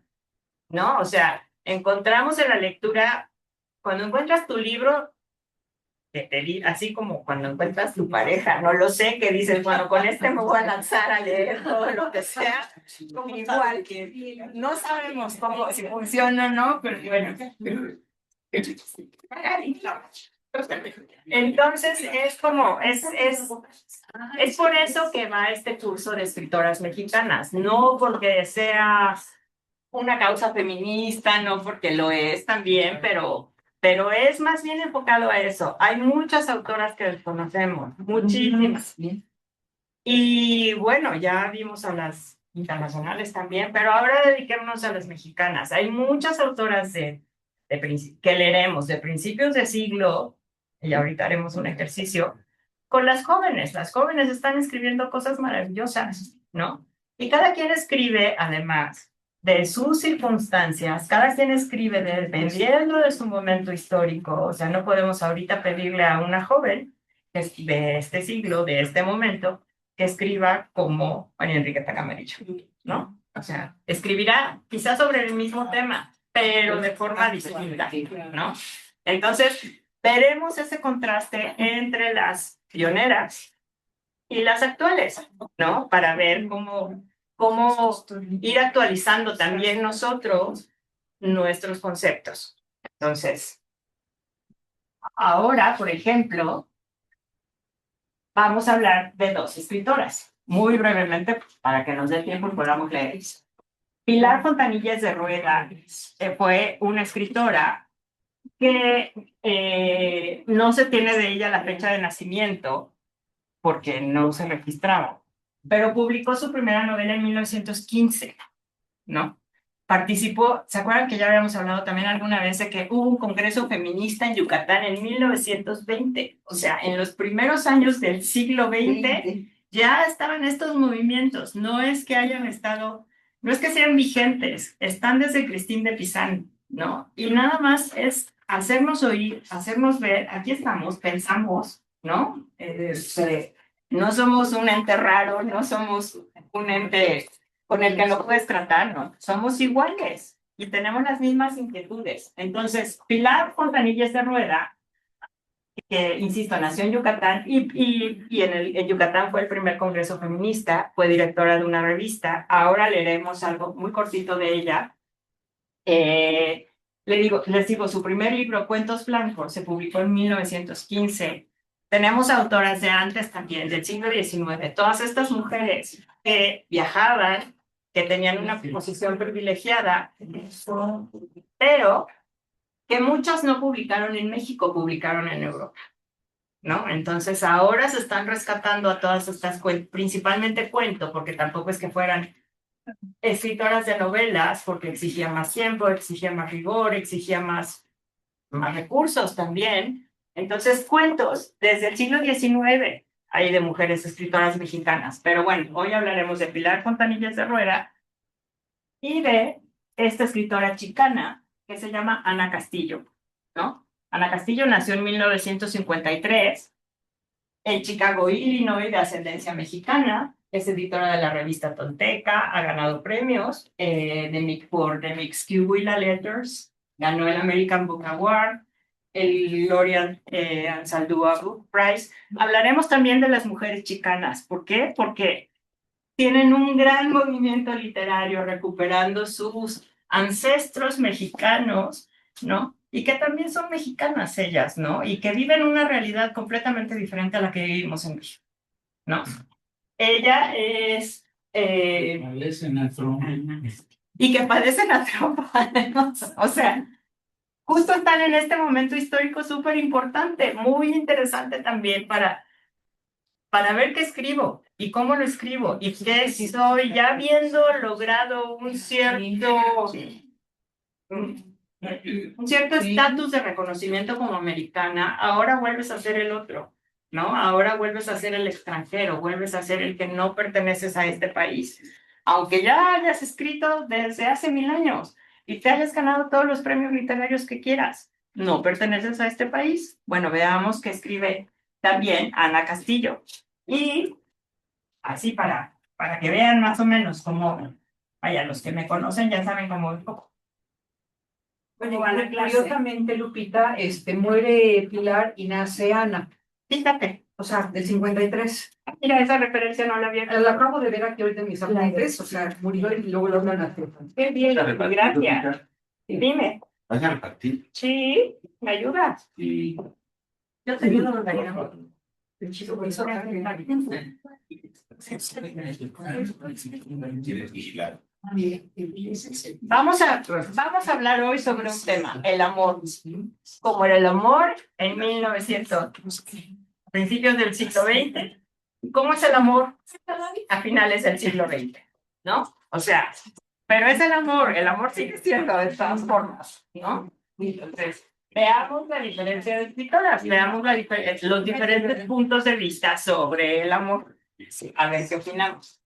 ¿no? O sea, encontramos en la lectura, cuando encuentras tu libro, así como cuando encuentras tu pareja, no lo sé, que dices, bueno, con este me voy a lanzar a leer todo lo que sea, como igual, que no sabemos cómo, si funciona o no, pero bueno. Entonces es como, es por eso que va este curso de escritoras mexicanas, no porque sea una causa feminista, no porque lo es también, pero es más bien enfocado a eso. Hay muchas autoras que desconocemos, muchísimas. Y bueno, ya vimos a las internacionales también, pero ahora dediquémonos a las mexicanas. Hay muchas autoras que leeremos de principios de siglo, y ahorita haremos un ejercicio, con las jóvenes. Las jóvenes están escribiendo cosas maravillosas, ¿no? Y cada quien escribe, además de sus circunstancias, cada quien escribe dependiendo de su momento histórico. O sea, no podemos ahorita pedirle a una joven de este siglo, de este momento, que escriba como María Enriqueta Camarillo, ¿no? O sea, escribirá quizás sobre el mismo tema, pero de forma distinta, ¿no? Entonces, veremos ese contraste entre las pioneras y las actuales, ¿no? Para ver cómo ir actualizando también nosotros nuestros conceptos. Entonces, ahora, por ejemplo, vamos a hablar de dos escritoras, muy brevemente, para que nos dé tiempo y podamos leer. Pilar Fontanilles de Rueda fue una escritora que no se tiene de ella la fecha de nacimiento porque no se registraba, pero publicó su primera novela en 1915, ¿no? Participó, ¿se acuerdan que ya habíamos hablado también alguna vez de que hubo un congreso feminista en Yucatán en 1920? O sea, en los primeros años del siglo XX ya estaban estos movimientos, no es que hayan estado, no es que sean vigentes, están desde Cristín de Pizán, ¿no? Y nada más es hacernos oír, hacernos ver, aquí estamos, pensamos, ¿no? No somos un ente raro, no somos un ente con el que no puedes tratar, ¿no? Somos iguales y tenemos las mismas inquietudes. Entonces, Pilar Fontanilles de Rueda, que, insisto, nació en Yucatán y en Yucatán fue el primer congreso feminista, fue directora de una revista. Ahora leeremos algo muy cortito de ella. Les digo, su primer libro, Cuentos Blancos, se publicó en 1915. Tenemos autoras de antes también, del siglo XIX, todas estas mujeres que viajaban, que tenían una posición privilegiada, pero que muchas no publicaron en México, publicaron en Europa, ¿no? Entonces ahora se están rescatando a todas estas, principalmente cuento, porque tampoco es que fueran escritoras de novelas, porque exigía más tiempo, exigía más rigor, exigía más recursos también. Entonces, cuentos desde el siglo XIX hay de mujeres escritoras mexicanas. Pero bueno, hoy hablaremos de Pilar Fontanilles de Rueda y de esta escritora chicana que se llama Ana Castillo, ¿no? Ana Castillo nació en 1953 en Chicago, Illinois, de ascendencia mexicana. Es editora de la revista Tonteca, ha ganado premios por The Mixed Cuba Letters, ganó el American Book Award, el Lorient Ansaldúa Book Prize. Hablaremos también de las mujeres chicanas. ¿Por qué? Porque tienen un gran movimiento literario recuperando sus ancestros mexicanos, ¿no? Y que también son mexicanas ellas, ¿no? Y que viven una realidad completamente diferente a la que vivimos en México, ¿no? Ella es... y que padecen atropellos. O sea, justo están en este momento histórico súper importante, muy interesante también para ver qué escribo y cómo lo escribo y qué soy, ya habiendo logrado un cierto estatus de reconocimiento como americana, ahora vuelves a ser el otro, ¿no? Ahora vuelves a ser el extranjero, vuelves a ser el que no perteneces a este país, aunque ya hayas escrito desde hace 1000 años y te hayas ganado todos los premios literarios que quieras, no perteneces a este país. Bueno, veamos qué escribe también Ana Castillo. Y así para que vean más o menos cómo, vaya, los que me conocen ya saben cómo un poco. Bueno, curiosamente, Lupita, muere Pilar y nace Ana. Fíjate. O sea, del 53. Mira, esa referencia no la había. La acabo de ver aquí ahorita en mis apuntes. O sea, murió y luego lo nació. Qué bien, gracias. Dime. ¿Vas a repartir? Sí, ¿me ayudas? Sí. Yo te ayudo a regalar. ¿Quieres vigilar? Vamos a hablar hoy sobre un tema, el amor. Como era el amor en 1900, principios del siglo XX. ¿Cómo es el amor a finales del siglo XX? ¿No? O sea, pero es el amor sigue siendo de todas formas, ¿no? Entonces, veamos la diferencia de escritoras, veamos los diferentes puntos de vista sobre el amor. A ver qué opinamos.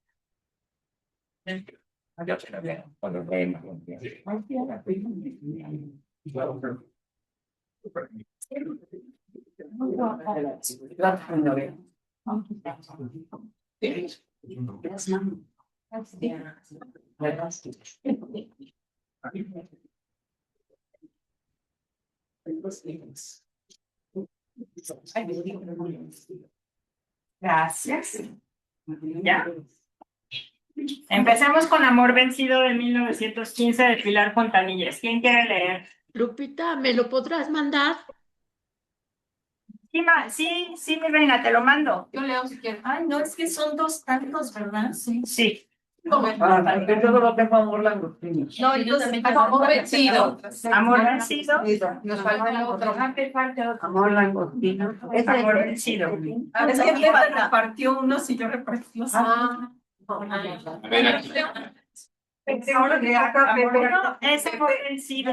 Gracias. ¿Ya? Empecemos con Amor Vencido de 1915 de Pilar Fontanilles. ¿Quién quiere leer? Lupita, ¿me lo podrás mandar? Sí, mi reina, te lo mando. Yo leo si quieres. Ay, no, es que son dos tantos, ¿verdad? Sí. Yo no tengo Amor Langostino. No, yo también tengo Amor Vencido. Amor Vencido. Nos falta el otro. Amor Langostino. Amor Vencido. Es que me repartió unos y yo repartí los A ver, aquí. Es Amor Vencido.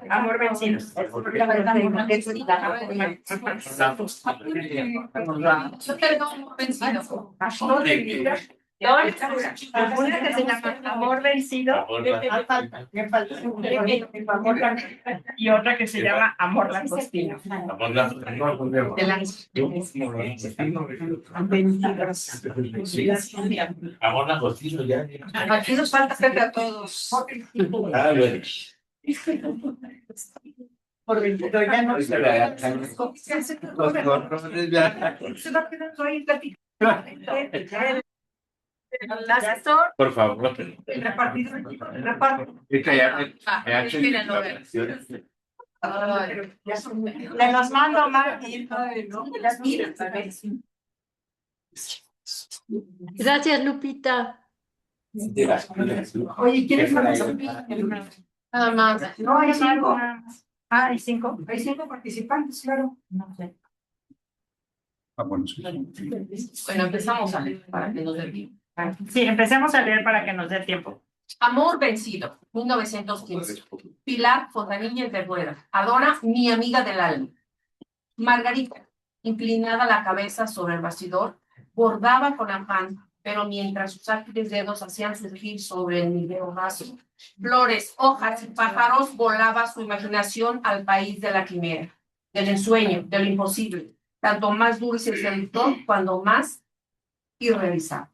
Amor Vencido. Yo tengo Amor Vencido. Una que se llama Amor Vencido y otra que se llama Amor Langostino. Amor Langostino ya. Aquí nos falta Pepe a todos. Ah, bueno. Por 22 ya no. Se va quedando ahí platicando. El asesor, Por favor. El repartidor. El reparto. le los mando más. Gracias, Lupita. Oye, ¿quieres más? Nada más. No, hay 5. Ah, hay 5. Hay 5 participantes, claro. No sé. Ah, bueno, sí. Bueno, empezamos a leer para que nos dé tiempo. Sí, empecemos a leer para que nos dé tiempo. Amor vencido, 1915. Pilar Fontanilla de Rueda. Adora, mi amiga del alma. Margarita, inclinada la cabeza sobre el bastidor, bordaba con afán, pero mientras sus ágiles dedos hacían surgir sobre el niveo raso, flores, hojas y pájaros, volaba su imaginación al país de la quimera, del ensueño, de lo imposible, tanto más dulce y seductor cuando más irrealizable.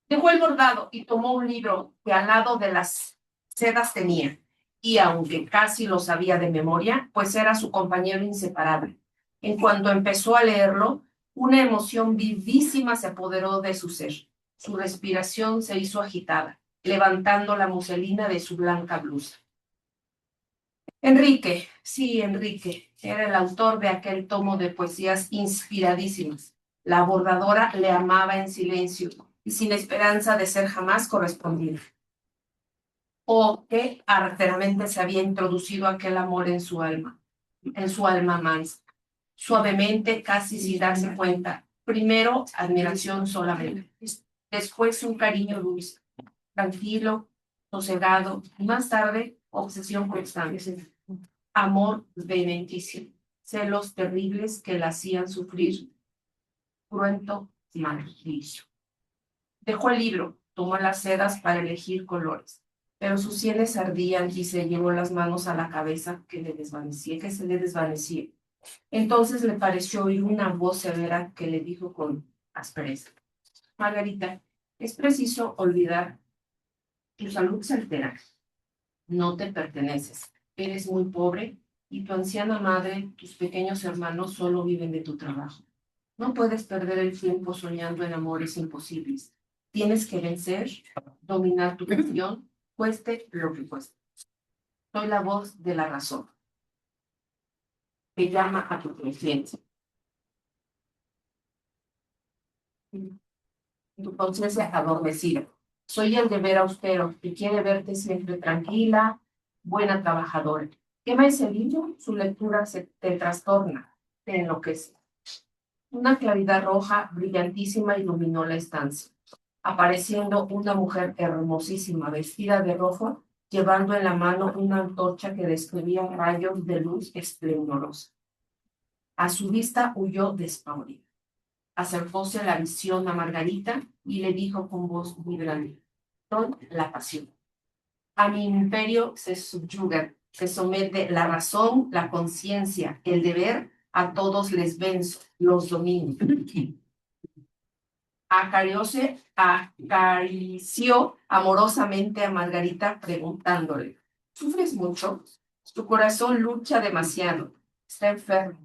Dejó el bordado y tomó un libro que al lado de las sedas tenía, y aunque casi lo sabía de memoria, pues era su compañero inseparable. En cuanto empezó a leerlo, una emoción vivísima se apoderó de su ser. Su respiración se hizo agitada, levantando la muselina de su blanca blusa. Enrique, sí, Enrique, era el autor de aquel tomo de poesías inspiradísimas. La bordadora le amaba en silencio y sin esperanza de ser jamás correspondida. O que arteramente se había introducido aquel amor en su alma mansa. Suavemente, casi sin darse cuenta. Primero, admiración solamente. Después, un cariño dulce, tranquilo, sosegado. Y más tarde, obsesión constante. Amor vehementísimo. Celos terribles que la hacían sufrir. Cruento, maldito. Dejó el libro, tomó las sedas para elegir colores, pero sus sienes ardían y se llevó las manos a la cabeza que se le desvanecía. Entonces le pareció oír una voz severa que le dijo con aspereza: Margarita, es preciso olvidar, tu salud se altera, no te perteneces, eres muy pobre y tu anciana madre, tus pequeños hermanos solo viven de tu trabajo. No puedes perder el tiempo soñando en amores imposibles. Tienes que vencer, dominar tu pasión, cueste lo que cueste. Soy la voz de la razón. Te llama a tu conciencia. Tu conciencia adormecida. Soy el deber austero que quiere verte siempre tranquila, buena trabajadora. Quema ese libro, su lectura te trastorna, te enloquece. Una claridad roja brillantísima iluminó la estancia, apareciendo una mujer hermosísima, vestida de rojo, llevando en la mano una antorcha que describía rayos de luz esplendorosa. A su vista huyó despavorida. Acercóse la visión a Margarita y le dijo con voz vibrante: soy la pasión. A mi imperio se subyuga, se somete la razón, la conciencia, el deber. A todos les venzo, los domino. Acarició amorosamente a Margarita preguntándole: ¿sufres mucho? Tu corazón lucha demasiado. Está enfermo.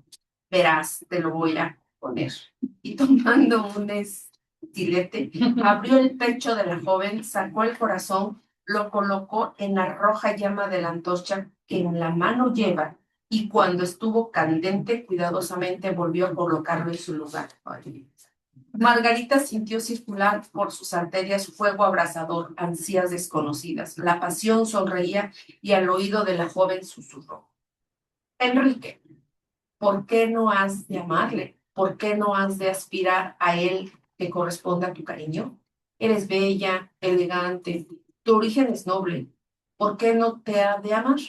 Verás, te lo voy a poner. Y tomando un estilete, abrió el pecho de la joven, sacó el corazón, lo colocó en la roja llama de la antorcha que en la mano lleva, y cuando estuvo candente, cuidadosamente volvió a colocarlo en su lugar. Margarita sintió circular por sus arterias fuego abrasador, ansias desconocidas. La pasión sonreía y al oído de la joven susurró: Enrique, ¿por qué no has de amarle? ¿Por qué no has de aspirar a él que corresponda a tu cariño? Eres bella, elegante, tu origen es noble. ¿Por qué no te ha de amar?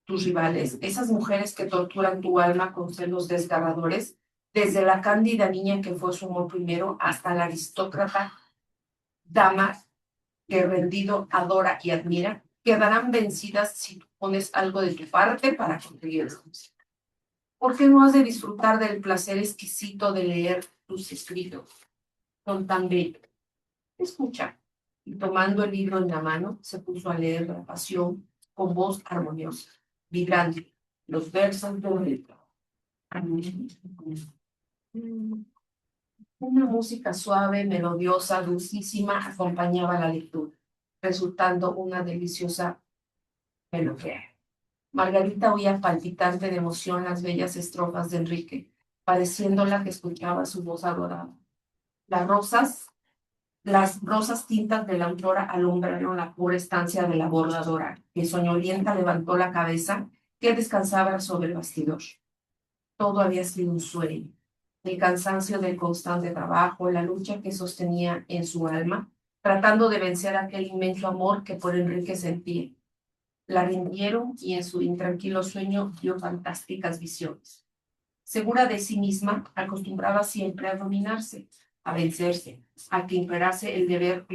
Tus rivales, esas mujeres que torturan tu alma con celos desgarradores, desde la cándida niña que fue su amor primero hasta la aristócrata dama que rendido adora y admira, quedarán vencidas si tú pones algo de tu parte para conseguirlo. ¿Por qué no has de disfrutar del placer exquisito de leer tus escritos? Son tan bellos. Escucha. Y tomando el libro en la mano, se puso a leer la pasión con voz armoniosa, vibrante, los versos de una música suave, melodiosa, dulcísima acompañaba la lectura, resultando una deliciosa melodía. Margarita oía palpitante de emoción las bellas estrofas de Enrique, pareciéndola que escuchaba su voz adorada. Las rosas tintas de la autora alumbraron la pura estancia de la bordadora, que soñolienta levantó la cabeza que descansaba sobre el bastidor. Todo había sido un sueño. El cansancio del constante trabajo, la lucha que sostenía en su alma, tratando de vencer aquel inmenso amor que por Enrique sentía. La rindieron y en su intranquilo sueño vio fantásticas visiones. Segura de sí misma, acostumbraba siempre a dominarse, a vencerse, a que imperase el deber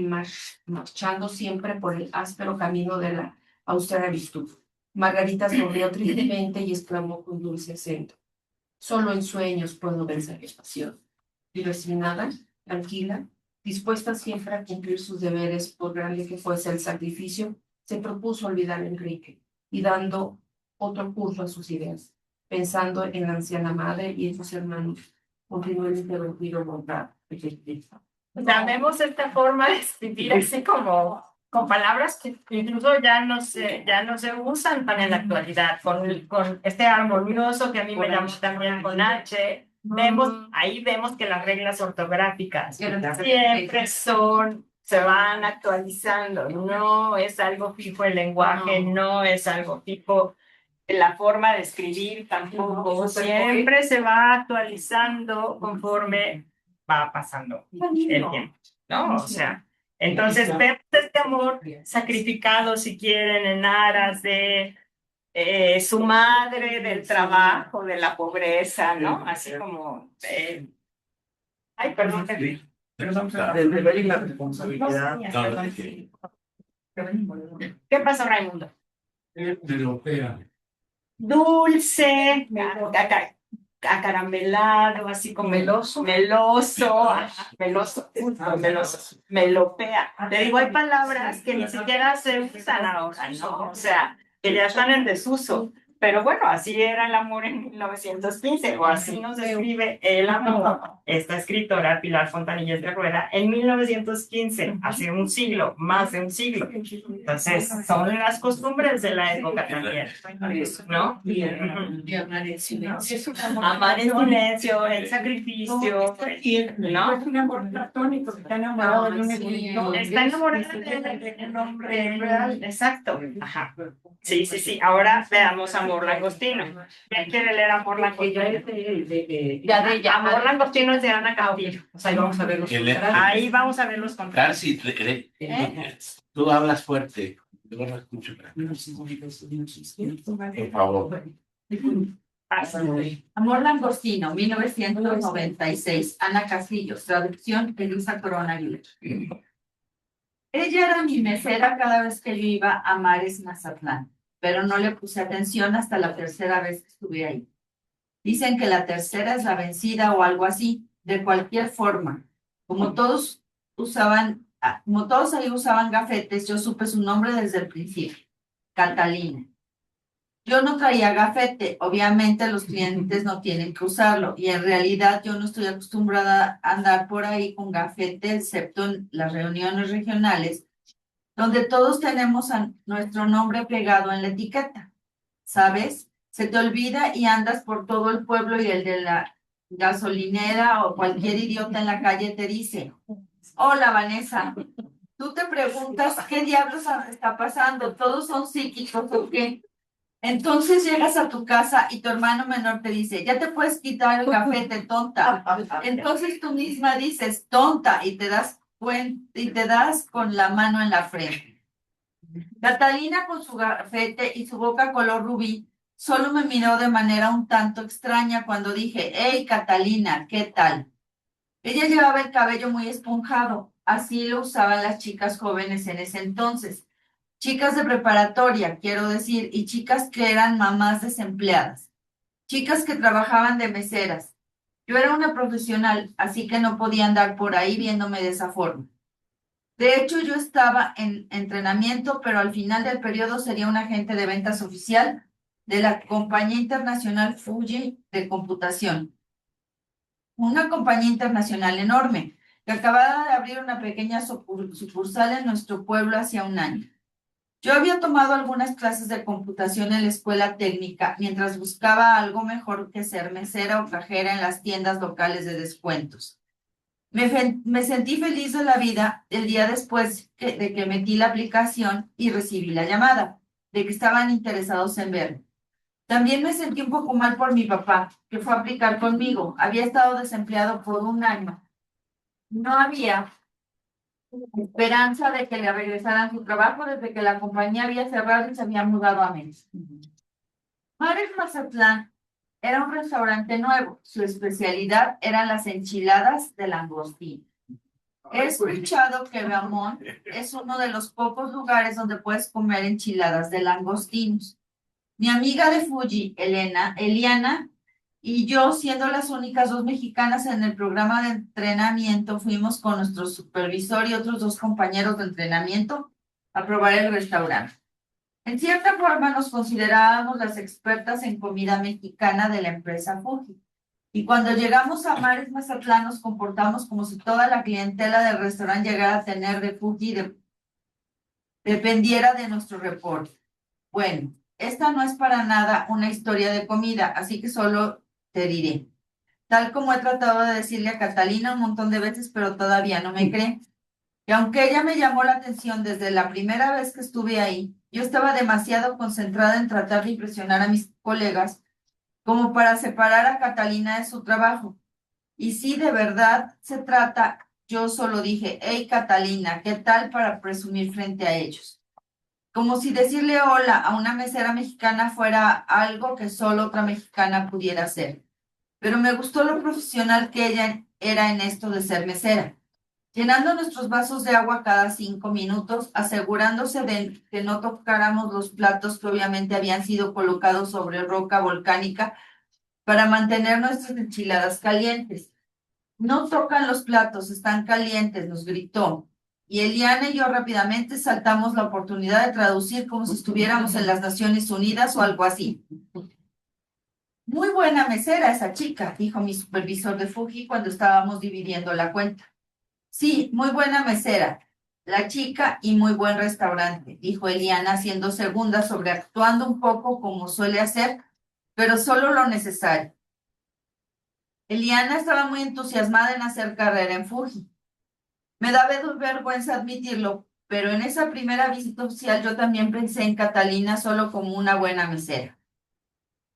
marchando siempre por el áspero camino de la austera virtud. Margarita sonrió tristemente y exclamó con dulce acento: solo en sueños puedo vencer la pasión. Y resignada, tranquila, dispuesta siempre a cumplir sus deberes por grande que fuese el sacrificio, se propuso olvidar a Enrique y dando otro curso a sus ideas, pensando en la anciana madre y en sus hermanos, continuó el interrumpido montar. Vemos esta forma de escribir así como con palabras que incluso ya no se usan tan en la actualidad, con este armonioso que a mí me llamó también con H. Ahí vemos que las reglas ortográficas siempre se van actualizando, no es algo fijo el lenguaje, no es algo fijo la forma de escribir tampoco, siempre se va actualizando conforme va pasando el tiempo, ¿no? O sea, entonces vemos este amor sacrificado, si quieren, en aras de su madre, del trabajo, de la pobreza, ¿no? Así como... ay, perdón. Del deber y la responsabilidad. ¿Qué pasó, Raimundo? Europea. Dulce, acaramelado, así como meloso, melopea. Te digo, hay palabras que ni siquiera se usan ahora, ¿no? O sea, que ya están en desuso. Pero bueno, así era el amor en 1915, o así nos describe el amor esta escritora Pilar Fontanillas de Rueda en 1915, hace un siglo, más de un siglo. Entonces, son las costumbres de la época también, ¿no? Amar en silencio. Amar en silencio, el sacrificio, ¿no? Es un amor platónico, está enamorado de un escritor. Está enamorada de un hombre real, exacto. Ajá. Sí, sí, sí. Ahora veamos Amor Langostino. ¿Quién quiere leer Amor Langostino? Amor Langostino es de Ana Castillo. O sea, ahí vamos a ver los Ahí vamos a ver los contrarios. Darcy, tú hablas fuerte. Yo no escucho. Por favor. Amor Langostino, 1996. Ana Castillo, traducción Elisa Corona Aguilar. Ella era mi mesera cada vez que yo iba a Mares, Mazatlán, pero no le puse atención hasta la tercera vez que estuve ahí. Dicen que la tercera es la vencida o algo así. De cualquier forma, como todos ahí usaban gafetes, yo supe su nombre desde el principio, Catalina. Yo no traía gafete, obviamente los clientes no tienen que usarlo, y en realidad yo no estoy acostumbrada a andar por ahí con gafete, excepto en las reuniones regionales, donde todos tenemos nuestro nombre pegado en la etiqueta, ¿sabes? Se te olvida y andas por todo el pueblo y el de la gasolinera o cualquier idiota en la calle te dice: hola, Vanessa. Tú te preguntas qué diablos está pasando, todos son psíquicos o qué. Entonces llegas a tu casa y tu hermano menor te dice: ya te puedes quitar el gafete, tonta. Entonces tú misma dices: tonta, y te das con la mano en la frente. Catalina, con su gafete y su boca color rubí, solo me miró de manera un tanto extraña cuando dije: hey, Catalina, ¿qué tal? Ella llevaba el cabello muy esponjado, así lo usaban las chicas jóvenes en ese entonces. Chicas de preparatoria, quiero decir, y chicas que eran mamás desempleadas. Chicas que trabajaban de meseras. Yo era una profesional, así que no podía andar por ahí viéndome de esa forma. De hecho, yo estaba en entrenamiento, pero al final del periodo sería un agente de ventas oficial de la compañía internacional Fuji de computación. Una compañía internacional enorme, que acababa de abrir una pequeña sucursal en nuestro pueblo hacía un año. Yo había tomado algunas clases de computación en la escuela técnica mientras buscaba algo mejor que ser mesera o cajera en las tiendas locales de descuentos. Me sentí feliz de la vida el día después de que metí la aplicación y recibí la llamada de que estaban interesados en verme. También me sentí un poco mal por mi papá, que fue a aplicar conmigo. Había estado desempleado por un año. No había esperanza de que le regresaran su trabajo desde que la compañía había cerrado y se había mudado a México. Mares Mazatlán era un restaurante nuevo. Su especialidad eran las enchiladas de langostino. He escuchado que Beamont es uno de los pocos lugares donde puedes comer enchiladas de langostinos. Mi amiga de Fuji, Eliana, y yo, siendo las únicas dos mexicanas en el programa de entrenamiento, fuimos con nuestro supervisor y otros dos compañeros de entrenamiento a probar el restaurante. En cierta forma nos considerábamos las expertas en comida mexicana de la empresa Fuji. Y cuando llegamos a Mares Mazatlán nos comportamos como si toda la clientela del restaurante llegara a tener de Fuji dependiera de nuestro reporte. Bueno, esta no es para nada una historia de comida, así que solo te diré. Tal como he tratado de decirle a Catalina un montón de veces, pero todavía no me cree. Y aunque ella me llamó la atención desde la primera vez que estuve ahí, yo estaba demasiado concentrada en tratar de impresionar a mis colegas como para separar a Catalina de su trabajo. Y si de verdad se trata, yo solo dije, hey Catalina, ¿qué tal para presumir frente a ellos? Como si decirle hola a una mesera mexicana fuera algo que solo otra mexicana pudiera hacer. Pero me gustó lo profesional que ella era en esto de ser mesera, llenando nuestros vasos de agua cada 5 minutos, asegurándose de que no tocáramos los platos que obviamente habían sido colocados sobre roca volcánica para mantener nuestras enchiladas calientes. No tocan los platos, están calientes, nos gritó. Y Eliana y yo rápidamente saltamos la oportunidad de traducir como si estuviéramos en las Naciones Unidas o algo así. Muy buena mesera esa chica, dijo mi supervisor de Fuji cuando estábamos dividiendo la cuenta. Sí, muy buena mesera, la chica y muy buen restaurante, dijo Eliana haciendo segundas, sobreactuando un poco como suele hacer, pero solo lo necesario. Eliana estaba muy entusiasmada en hacer carrera en Fuji. Me da vergüenza admitirlo, pero en esa primera visita oficial yo también pensé en Catalina solo como una buena mesera.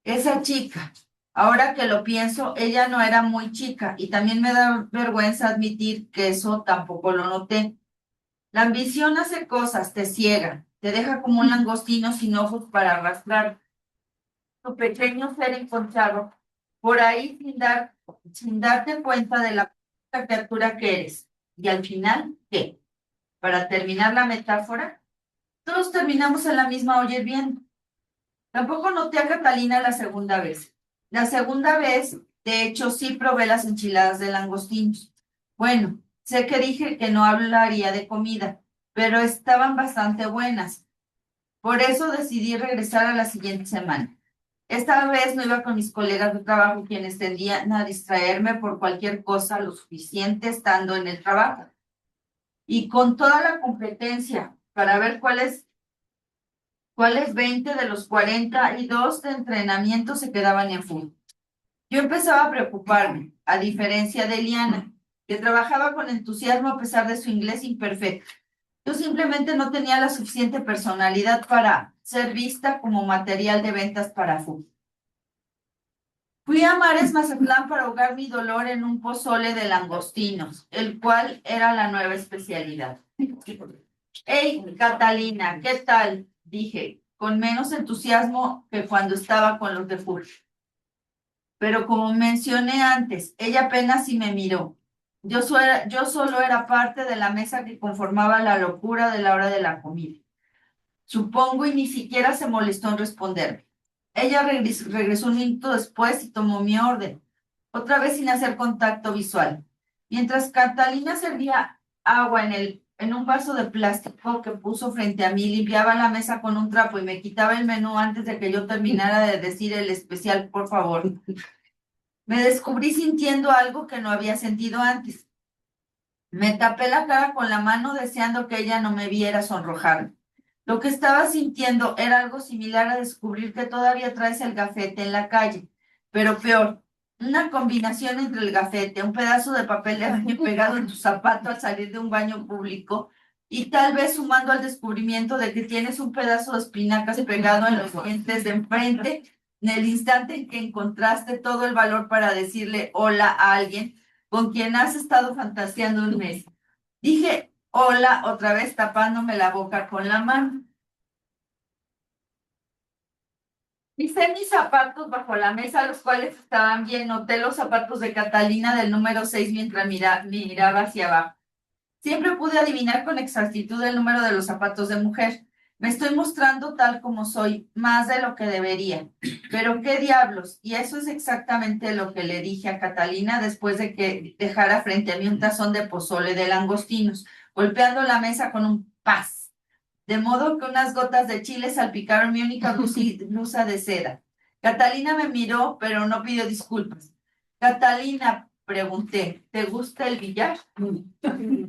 Esa chica, ahora que lo pienso, ella no era muy chica y también me da vergüenza admitir que eso tampoco lo noté. La ambición hace cosas, te ciega, te deja como un langostino sin ojos para arrastrar tu pequeño ser encontrado por ahí sin darte cuenta de la criatura que eres. Y al final, ¿qué? Para terminar la metáfora, todos terminamos en la misma olla hirviendo. Tampoco noté a Catalina la segunda vez. La segunda vez, de hecho, sí probé las enchiladas de langostinos. Bueno, sé que dije que no hablaría de comida, pero estaban bastante buenas. Por eso decidí regresar a la siguiente semana. Esta vez no iba con mis colegas de trabajo, quienes tendían a distraerme por cualquier cosa lo suficiente estando en el trabajo. Y con toda la competencia para ver cuáles 20 de los 42 de entrenamiento se quedaban en fútbol. Yo empezaba a preocuparme, a diferencia de Eliana, que trabajaba con entusiasmo a pesar de su inglés imperfecto. Yo simplemente no tenía la suficiente personalidad para ser vista como material de ventas para fútbol. Fui a Mares Mazatlán para ahogar mi dolor en un pozole de langostinos, el cual era la nueva especialidad. Hey, Catalina, ¿qué tal? Dije, con menos entusiasmo que cuando estaba con los de Fuji. Pero como mencioné antes, ella apenas sí me miró. Yo solo era parte de la mesa que conformaba la locura de la hora de la comida. Supongo, y ni siquiera se molestó en responderme. Ella regresó un minuto después y tomó mi orden, otra vez sin hacer contacto visual. Mientras Catalina servía agua en un vaso de plástico que puso frente a mí, limpiaba la mesa con un trapo y me quitaba el menú antes de que yo terminara de decir el especial, por favor. Me descubrí sintiendo algo que no había sentido antes. Me tapé la cara con la mano deseando que ella no me viera sonrojarme. Lo que estaba sintiendo era algo similar a descubrir que todavía traes el gafete en la calle, pero peor, una combinación entre el gafete, un pedazo de papel de baño pegado en tu zapato al salir de un baño público y tal vez sumando al descubrimiento de que tienes un pedazo de espinacas pegado en los dientes de enfrente en el instante en que encontraste todo el valor para decirle hola a alguien con quien has estado fantaseando un mes. Dije hola otra vez tapándome la boca con la mano. Pisé mis zapatos bajo la mesa, los cuales estaban bien. Noté los zapatos de Catalina del número 6 mientras miraba hacia abajo. Siempre pude adivinar con exactitud el número de los zapatos de mujer. Me estoy mostrando tal como soy, más de lo que debería. Pero qué diablos, y eso es exactamente lo que le dije a Catalina después de que dejara frente a mí un tazón de pozole de langostinos, golpeando la mesa con un paz. De modo que unas gotas de chile salpicaron mi única blusa de seda. Catalina me miró, pero no pidió disculpas. Catalina, pregunté, ¿te gusta el billar?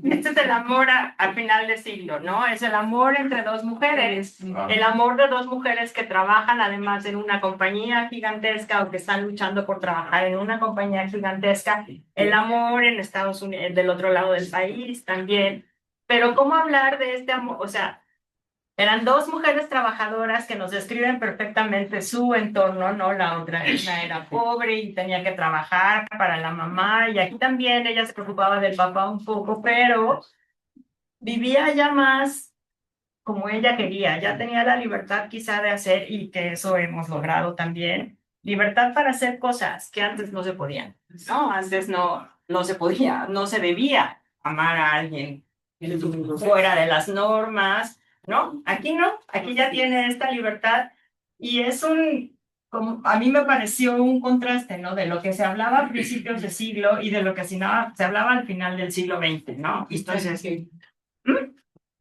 Este es el amor al final del siglo, ¿no? Es el amor entre dos mujeres. El amor de dos mujeres que trabajan además en una compañía gigantesca o que están luchando por trabajar en una compañía gigantesca. El amor en Estados Unidos, del otro lado del país también. Pero ¿cómo hablar de este amor? O sea, eran dos mujeres trabajadoras que nos describen perfectamente su entorno, ¿no? La otra, una era pobre y tenía que trabajar para la mamá, y aquí también ella se preocupaba del papá un poco, pero vivía ya más como ella quería, ya tenía la libertad quizá de hacer, y que eso hemos logrado también, libertad para hacer cosas que antes no se podían, ¿no? Antes no se podía, no se debía amar a alguien fuera de las normas, ¿no? Aquí no, aquí ya tiene esta libertad y es como, a mí me pareció un contraste, ¿no? De lo que se hablaba a principios de siglo y de lo que se hablaba al final del siglo XX, ¿no? Entonces,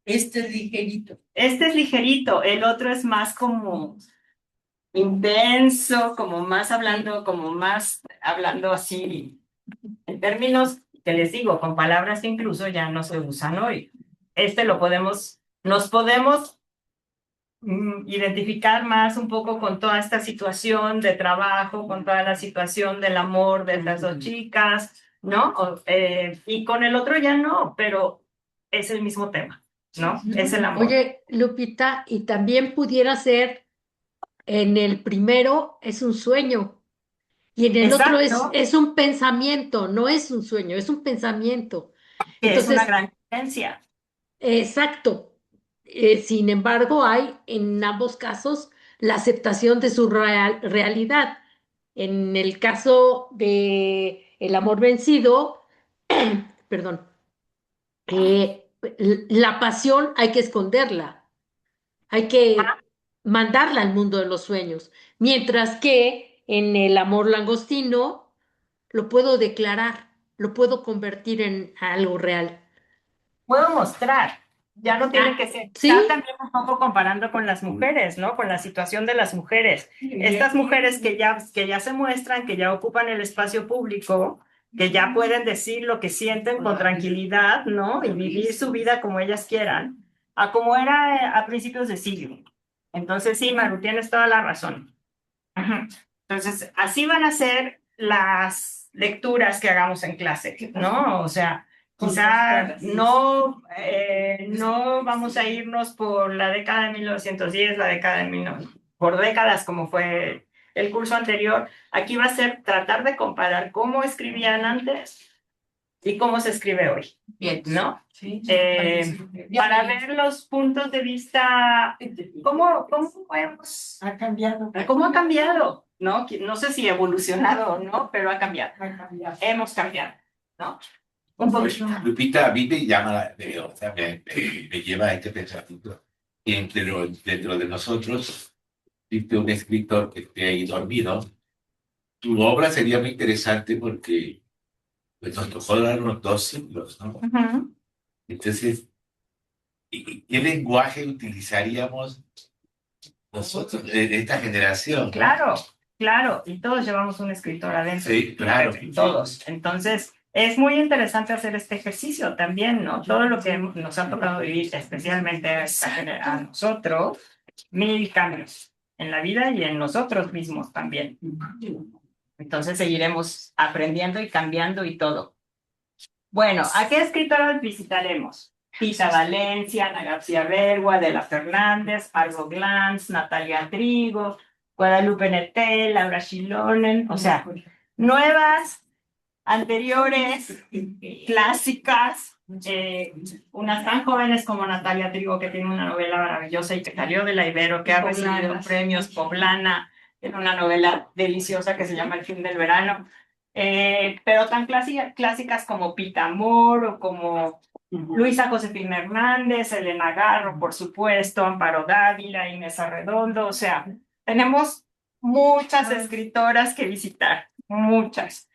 Este es ligerito. este es ligerito, el otro es más como intenso, como más hablando así, en términos que les digo, con palabras que incluso ya no se usan hoy. Nos podemos identificar más un poco con toda esta situación de trabajo, con toda la situación del amor de las dos chicas, ¿no? Y con el otro ya no, pero es el mismo tema, ¿no? Es el amor. Oye, Lupita, y también pudiera ser en el primero es un sueño y en el otro Exacto. es un pensamiento, no es un sueño, es un pensamiento. Que es una Entonces, gran diferencia. exacto. Sin embargo, hay en ambos casos la aceptación de su realidad. En el caso de el amor vencido, perdón, la pasión hay que esconderla, hay que mandarla al mundo de los sueños, mientras que en el amor langostino lo puedo declarar, lo puedo convertir en algo real. Puedo mostrar, ya no tiene que ser. ¿sí? Está también un poco comparando con las mujeres, ¿no? Con la situación de las mujeres. Estas mujeres que ya se muestran, que ya ocupan el espacio público, que ya pueden decir lo que sienten con tranquilidad, ¿no? Y vivir su vida como ellas quieran, a como era a principios de siglo. Entonces, sí, Maru, tienes toda la razón. Ajá. Entonces, así van a ser las lecturas que hagamos en clase, ¿no? O sea, quizá no vamos a irnos por la década de 1910, la década de 1900, por décadas como fue el curso anterior. Aquí va a ser tratar de comparar cómo escribían antes y cómo se escribe hoy, ¿no? Sí. Para ver los puntos de vista, cómo Ha cambiado. ¿cómo ha cambiado? No sé si evolucionado o no, pero ha cambiado. Hemos cambiado, ¿no? Un Pues, poquito. Lupita, a mí me llama, o sea, me lleva a este pensamiento. Y dentro de nosotros, existe un escritor que esté ahí dormido. Tu obra sería muy interesante porque pues, nos tocó dar los 2 siglos, ¿no? Ujú. Entonces, ¿qué lenguaje utilizaríamos nosotros, esta generación? Claro, claro, y todos llevamos un escritor adentro. Sí, claro. Todos. Entonces, es muy interesante hacer este ejercicio también, ¿no? Todo lo que nos ha tocado vivir, especialmente a nosotros, 1000 cambios en la vida y en nosotros mismos también. Entonces, seguiremos aprendiendo y cambiando y todo. Bueno, ¿a qué escritoras visitaremos? Pisa Valencia, Ana García Bergua, Adela Fernández, Margot Glantz, Natalia Trigo, Guadalupe Nettel, Laura Chilonen, o sea, nuevas, anteriores, clásicas, unas tan jóvenes como Natalia Trigo, que tiene una novela maravillosa y que salió de la Ibero, que ha recibido premios, Poblana, tiene una novela deliciosa que se llama El fin del verano, pero tan clásicas como Pita Amor o como Luisa Josefina Hernández, Elena Garro, por supuesto, Amparo Dávila, Inés Arredondo, o sea, tenemos muchas escritoras que visitar, muchas.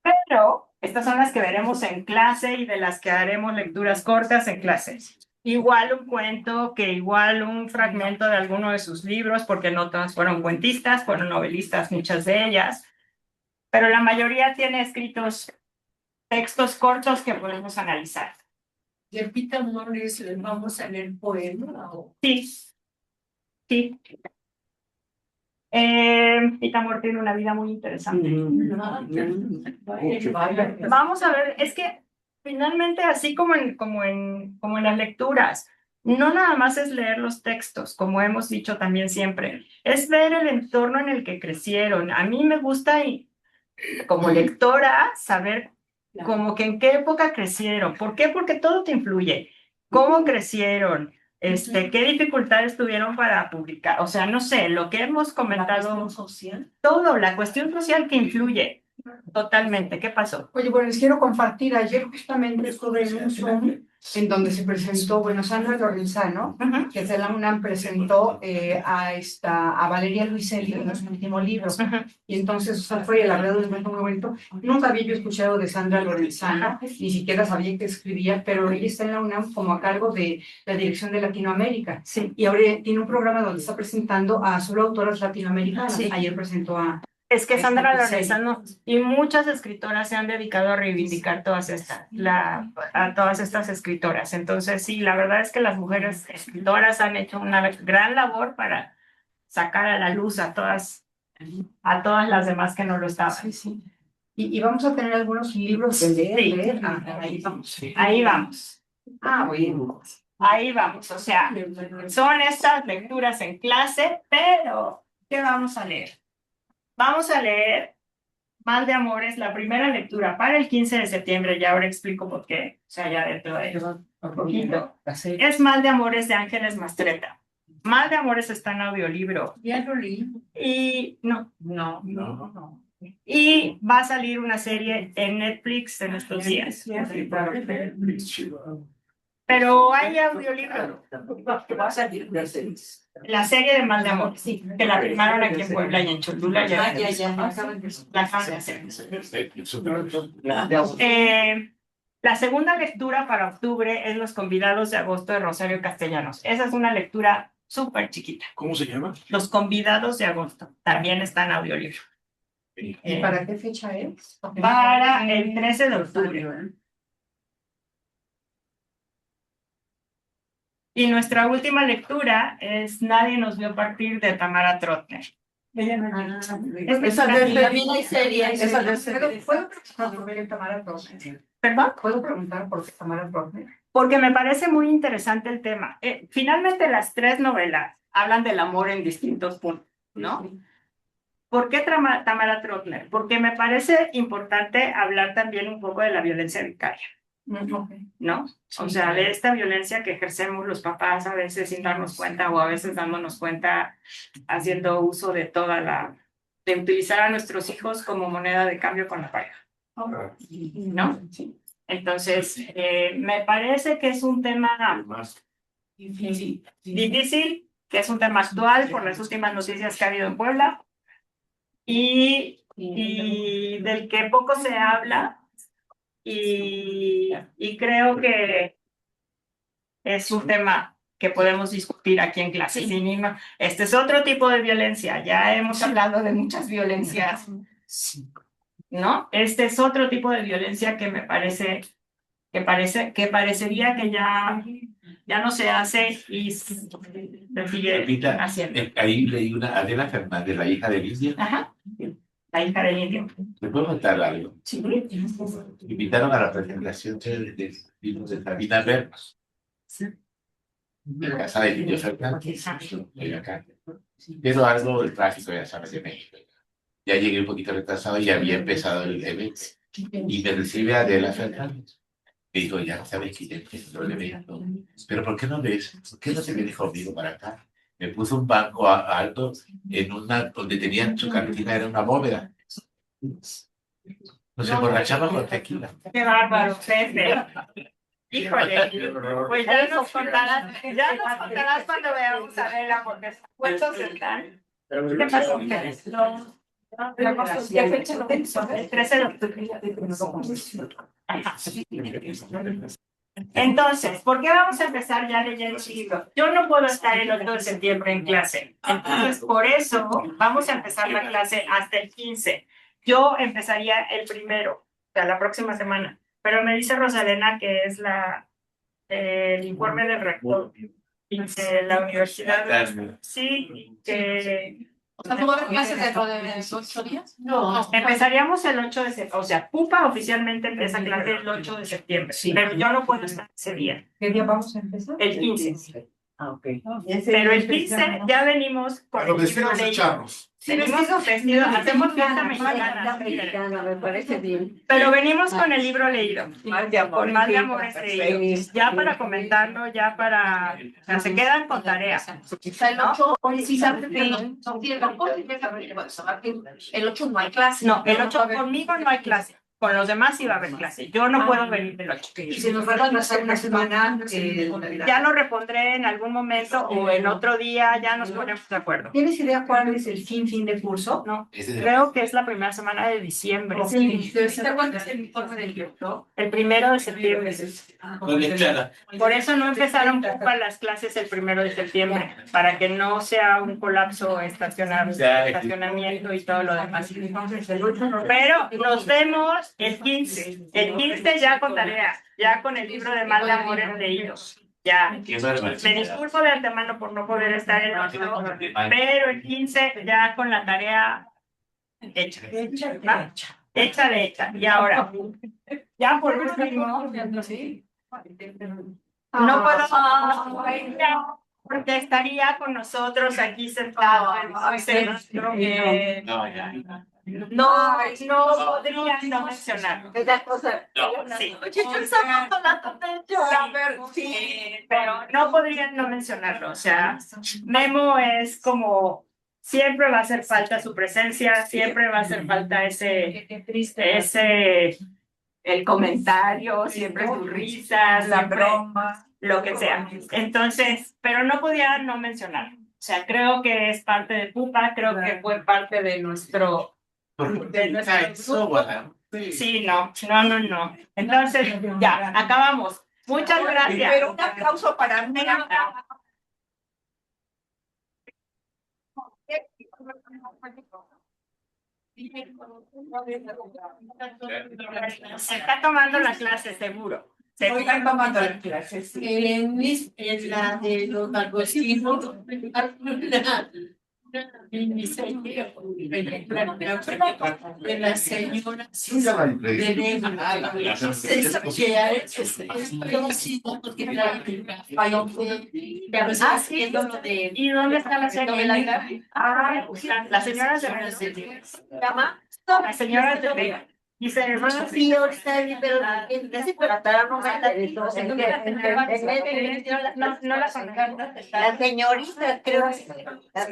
Pero estas son las que veremos en clase y de las que haremos lecturas cortas en clase. Igual un cuento que igual un fragmento de alguno de sus libros, porque no todas fueron cuentistas, fueron novelistas, muchas de ellas, pero la mayoría tiene escritos textos cortos que podemos analizar. ¿Y en Pita Amores les vamos a leer poema? Sí, sí. Pita Amor tiene una vida muy interesante. Vamos a ver, es que finalmente así como en las lecturas, no nada más es leer los textos, como hemos dicho también siempre, es ver el entorno en el que crecieron. A mí me gusta como lectora saber como que en qué época crecieron. ¿Por qué? Porque todo te influye. ¿Cómo crecieron? ¿Qué dificultades tuvieron para publicar? O sea, no sé, lo que hemos comentado. ¿La cuestión social? Todo, la cuestión social que influye totalmente. ¿Qué pasó? Oye, bueno, les quiero compartir. Ayer justamente estuve en un Zoom en donde se presentó, bueno, Sandra Lorenzano, que de la UNAM presentó a Valeria Luiselli en su último libro. Y entonces, o sea, fue el alrededor de un momento muy bonito. Nunca había yo escuchado de Sandra Lorenzano, ni siquiera sabía que escribía, pero ella está en la UNAM como a cargo de la dirección de Latinoamérica. Sí. Y ahora tiene un programa donde está presentando a solo autoras latinoamericanas. Sí. Ayer presentó a... Es que Sandra Lorenzano y muchas escritoras se han dedicado a reivindicar todas estas escritoras. Entonces, sí, la verdad es que las mujeres escritoras han hecho una gran labor para sacar a la luz a todas las demás que no lo estaban. Sí, sí. Y vamos a tener algunos libros de leer. Sí. leer. Ahí vamos. Ahí vamos. Bueno. Ahí vamos. O sea, son estas lecturas en clase, pero ¿qué vamos a leer? Vamos a leer Mal de Amores, la primera lectura para el 15 de septiembre, y ahora explico por qué, o sea, ya dentro de un poquito. Es Mal de Amores de Ángeles Mastretta. Mal de Amores está en audiolibro. Ya lo leí. Y no. Y va a salir una serie en Netflix en estos días. Pero hay audiolibro. Va a salir una serie. La serie de Mal de Amor, sí, que la filmaron aquí en Puebla y en Cholula. Ya. La acaban de hacer. La segunda lectura para octubre es Los Convidados de Agosto de Rosario Castellanos. Esa es una lectura súper chiquita. ¿Cómo se llama? Los Convidados de Agosto. También está en audiolibro. ¿Y para qué fecha es? Para el 13 de octubre. Y nuestra última lectura es Nadie nos vio partir de Tamara Trotner. Esa también hay series. ¿Puedo preguntar por qué Tamara Trotner? ¿Perdón? ¿Puedo preguntar por qué Tamara Trotner? Porque me parece muy interesante el tema. Finalmente, las 3 novelas hablan del amor en distintos puntos, ¿no? ¿Por qué Tamara Trotner? Porque me parece importante hablar también un poco de la violencia vicaria, ¿no? O sea, de esta violencia que ejercemos los papás a veces sin darnos cuenta o a veces dándonos cuenta haciendo uso de de utilizar a nuestros hijos como moneda de cambio con la pareja, ¿no? Entonces, me parece que es un tema difícil, que es un tema actual por las últimas noticias que ha habido en Puebla y del que poco se habla y creo que es un tema que podemos discutir aquí en clase. Este es otro tipo de violencia, ya hemos hablado de muchas violencias, ¿no? Este es otro tipo de violencia que me parece que parecería que ya no se hace y se sigue Repita, haciendo. ahí leí una Adela Fernández, la hija del indio. Ajá. La hija del indio. ¿Me puedo contar algo? Sí. Invitaron a la presentación del libro de Sabina Bernos. De casa del indio Fernández. Estoy acá. Pero algo trágico, ya sabes, de México. Ya llegué un poquito retrasado y había empezado el evento. Y me recibe Adela Fernández. Me dijo, ya sabes que ya empezó el evento. Pero ¿por qué no ves? ¿Por qué no te vienes conmigo para acá? Me puso un banco alto en una donde tenían su cantina, era una bóveda. Nos emborrachamos con tequila. Qué bárbaro, Pepe. Híjole, pues ya nos contarás cuando veamos a Adela, porque ¿cuántos están? ¿Qué pasó? ¿Qué fecha lo pensó? El 13 de octubre. Entonces, ¿por qué vamos a empezar ya leyendo el libro? Yo no puedo estar el 8 de septiembre en clase. Entonces, por eso vamos a empezar la clase hasta el 15. Yo empezaría el 1, o sea, la próxima semana. Pero me dice Rosalena que es el informe del rector de la universidad. Sí, que... O sea, ¿tú vas a clases dentro de 8 días? No, empezaríamos el 8 de septiembre. O sea, PUPA oficialmente empieza clase el 8 de septiembre. Sí. Pero yo no puedo estar ese día. ¿Qué día vamos a empezar? El 15. Ah, ok. Pero el 15 ya venimos con Pero vestidos de charros. Venimos vestidos, hacemos fiesta mexicana. Me parece bien. Pero venimos con el libro leído, con Mal de Amores leído, ya para comentarlo, ya para... O sea, se quedan con tarea. El 8, sí, sabes, el 8 no hay clase. No, el 8 conmigo no hay clase. Con los demás iba a haber clase. Yo no puedo venir del 8. Y si nos van a hacer una semana, ya lo repondré en algún momento o el otro día, ya nos ponemos de acuerdo. ¿Tienes idea cuál es el fin de curso? No, creo que es la primera semana de diciembre. Sí, ¿cuándo es el informe del director? El 1 de septiembre. Por eso no empezaron para las clases el 1 de septiembre, para que no sea un colapso estacionamiento y todo lo demás. Pero nos vemos el 15. El 15 ya con tarea, ya con el libro de Mal de Amores leídos. Ya, me disculpo de antemano por no poder estar en otro, pero el 15 ya con la tarea hecha. Hecha. Y ahora, ya por último, no puedo, porque estaría con nosotros aquí sentado. No podría no mencionarlo. Esa cosa. Sí. Sí, pero no podría no mencionarlo. O sea, Memo es como, siempre va a hacer falta su presencia, siempre va a hacer falta ese el comentario, siempre sus risas, la broma, lo que sea. Entonces, pero no podía no mencionarlo. O sea, creo que es parte de PUPA, creo que fue parte de nuestro grupo. Sí, no. Entonces, ya, acabamos. Muchas gracias. Pero un aplauso para mí. Se está tomando la clase, seguro. Se están tomando las clases. En la de los algoritmos, de la señora ¿Y dónde está la señora? La señora de la señora de dice, hermano, sí, ahorita, pero para no no las encanta. la señorita, creo que la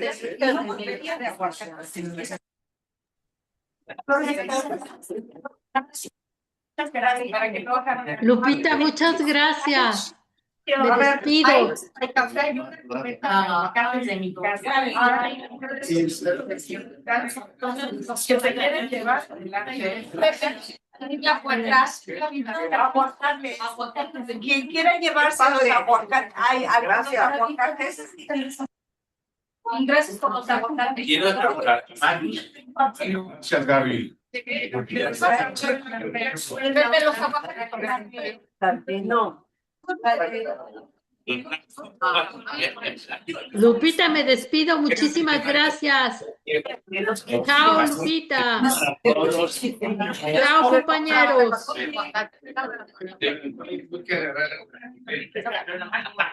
señorita Muchas gracias. Para que no bajen. Lupita, muchas gracias. Me A ver, despido. hay café, hay una cometa acá desde mi casa. Que se quieren llevar la puerta. Quien quiera llevarse los aguacates, hay algunos aguacates. Gracias por los aguacates. Quiero trabajar más. Gracias, Gaby. Vete los aguacates. No. Lupita, me despido. Muchísimas gracias. Chao, Lupita. Chao, compañeros.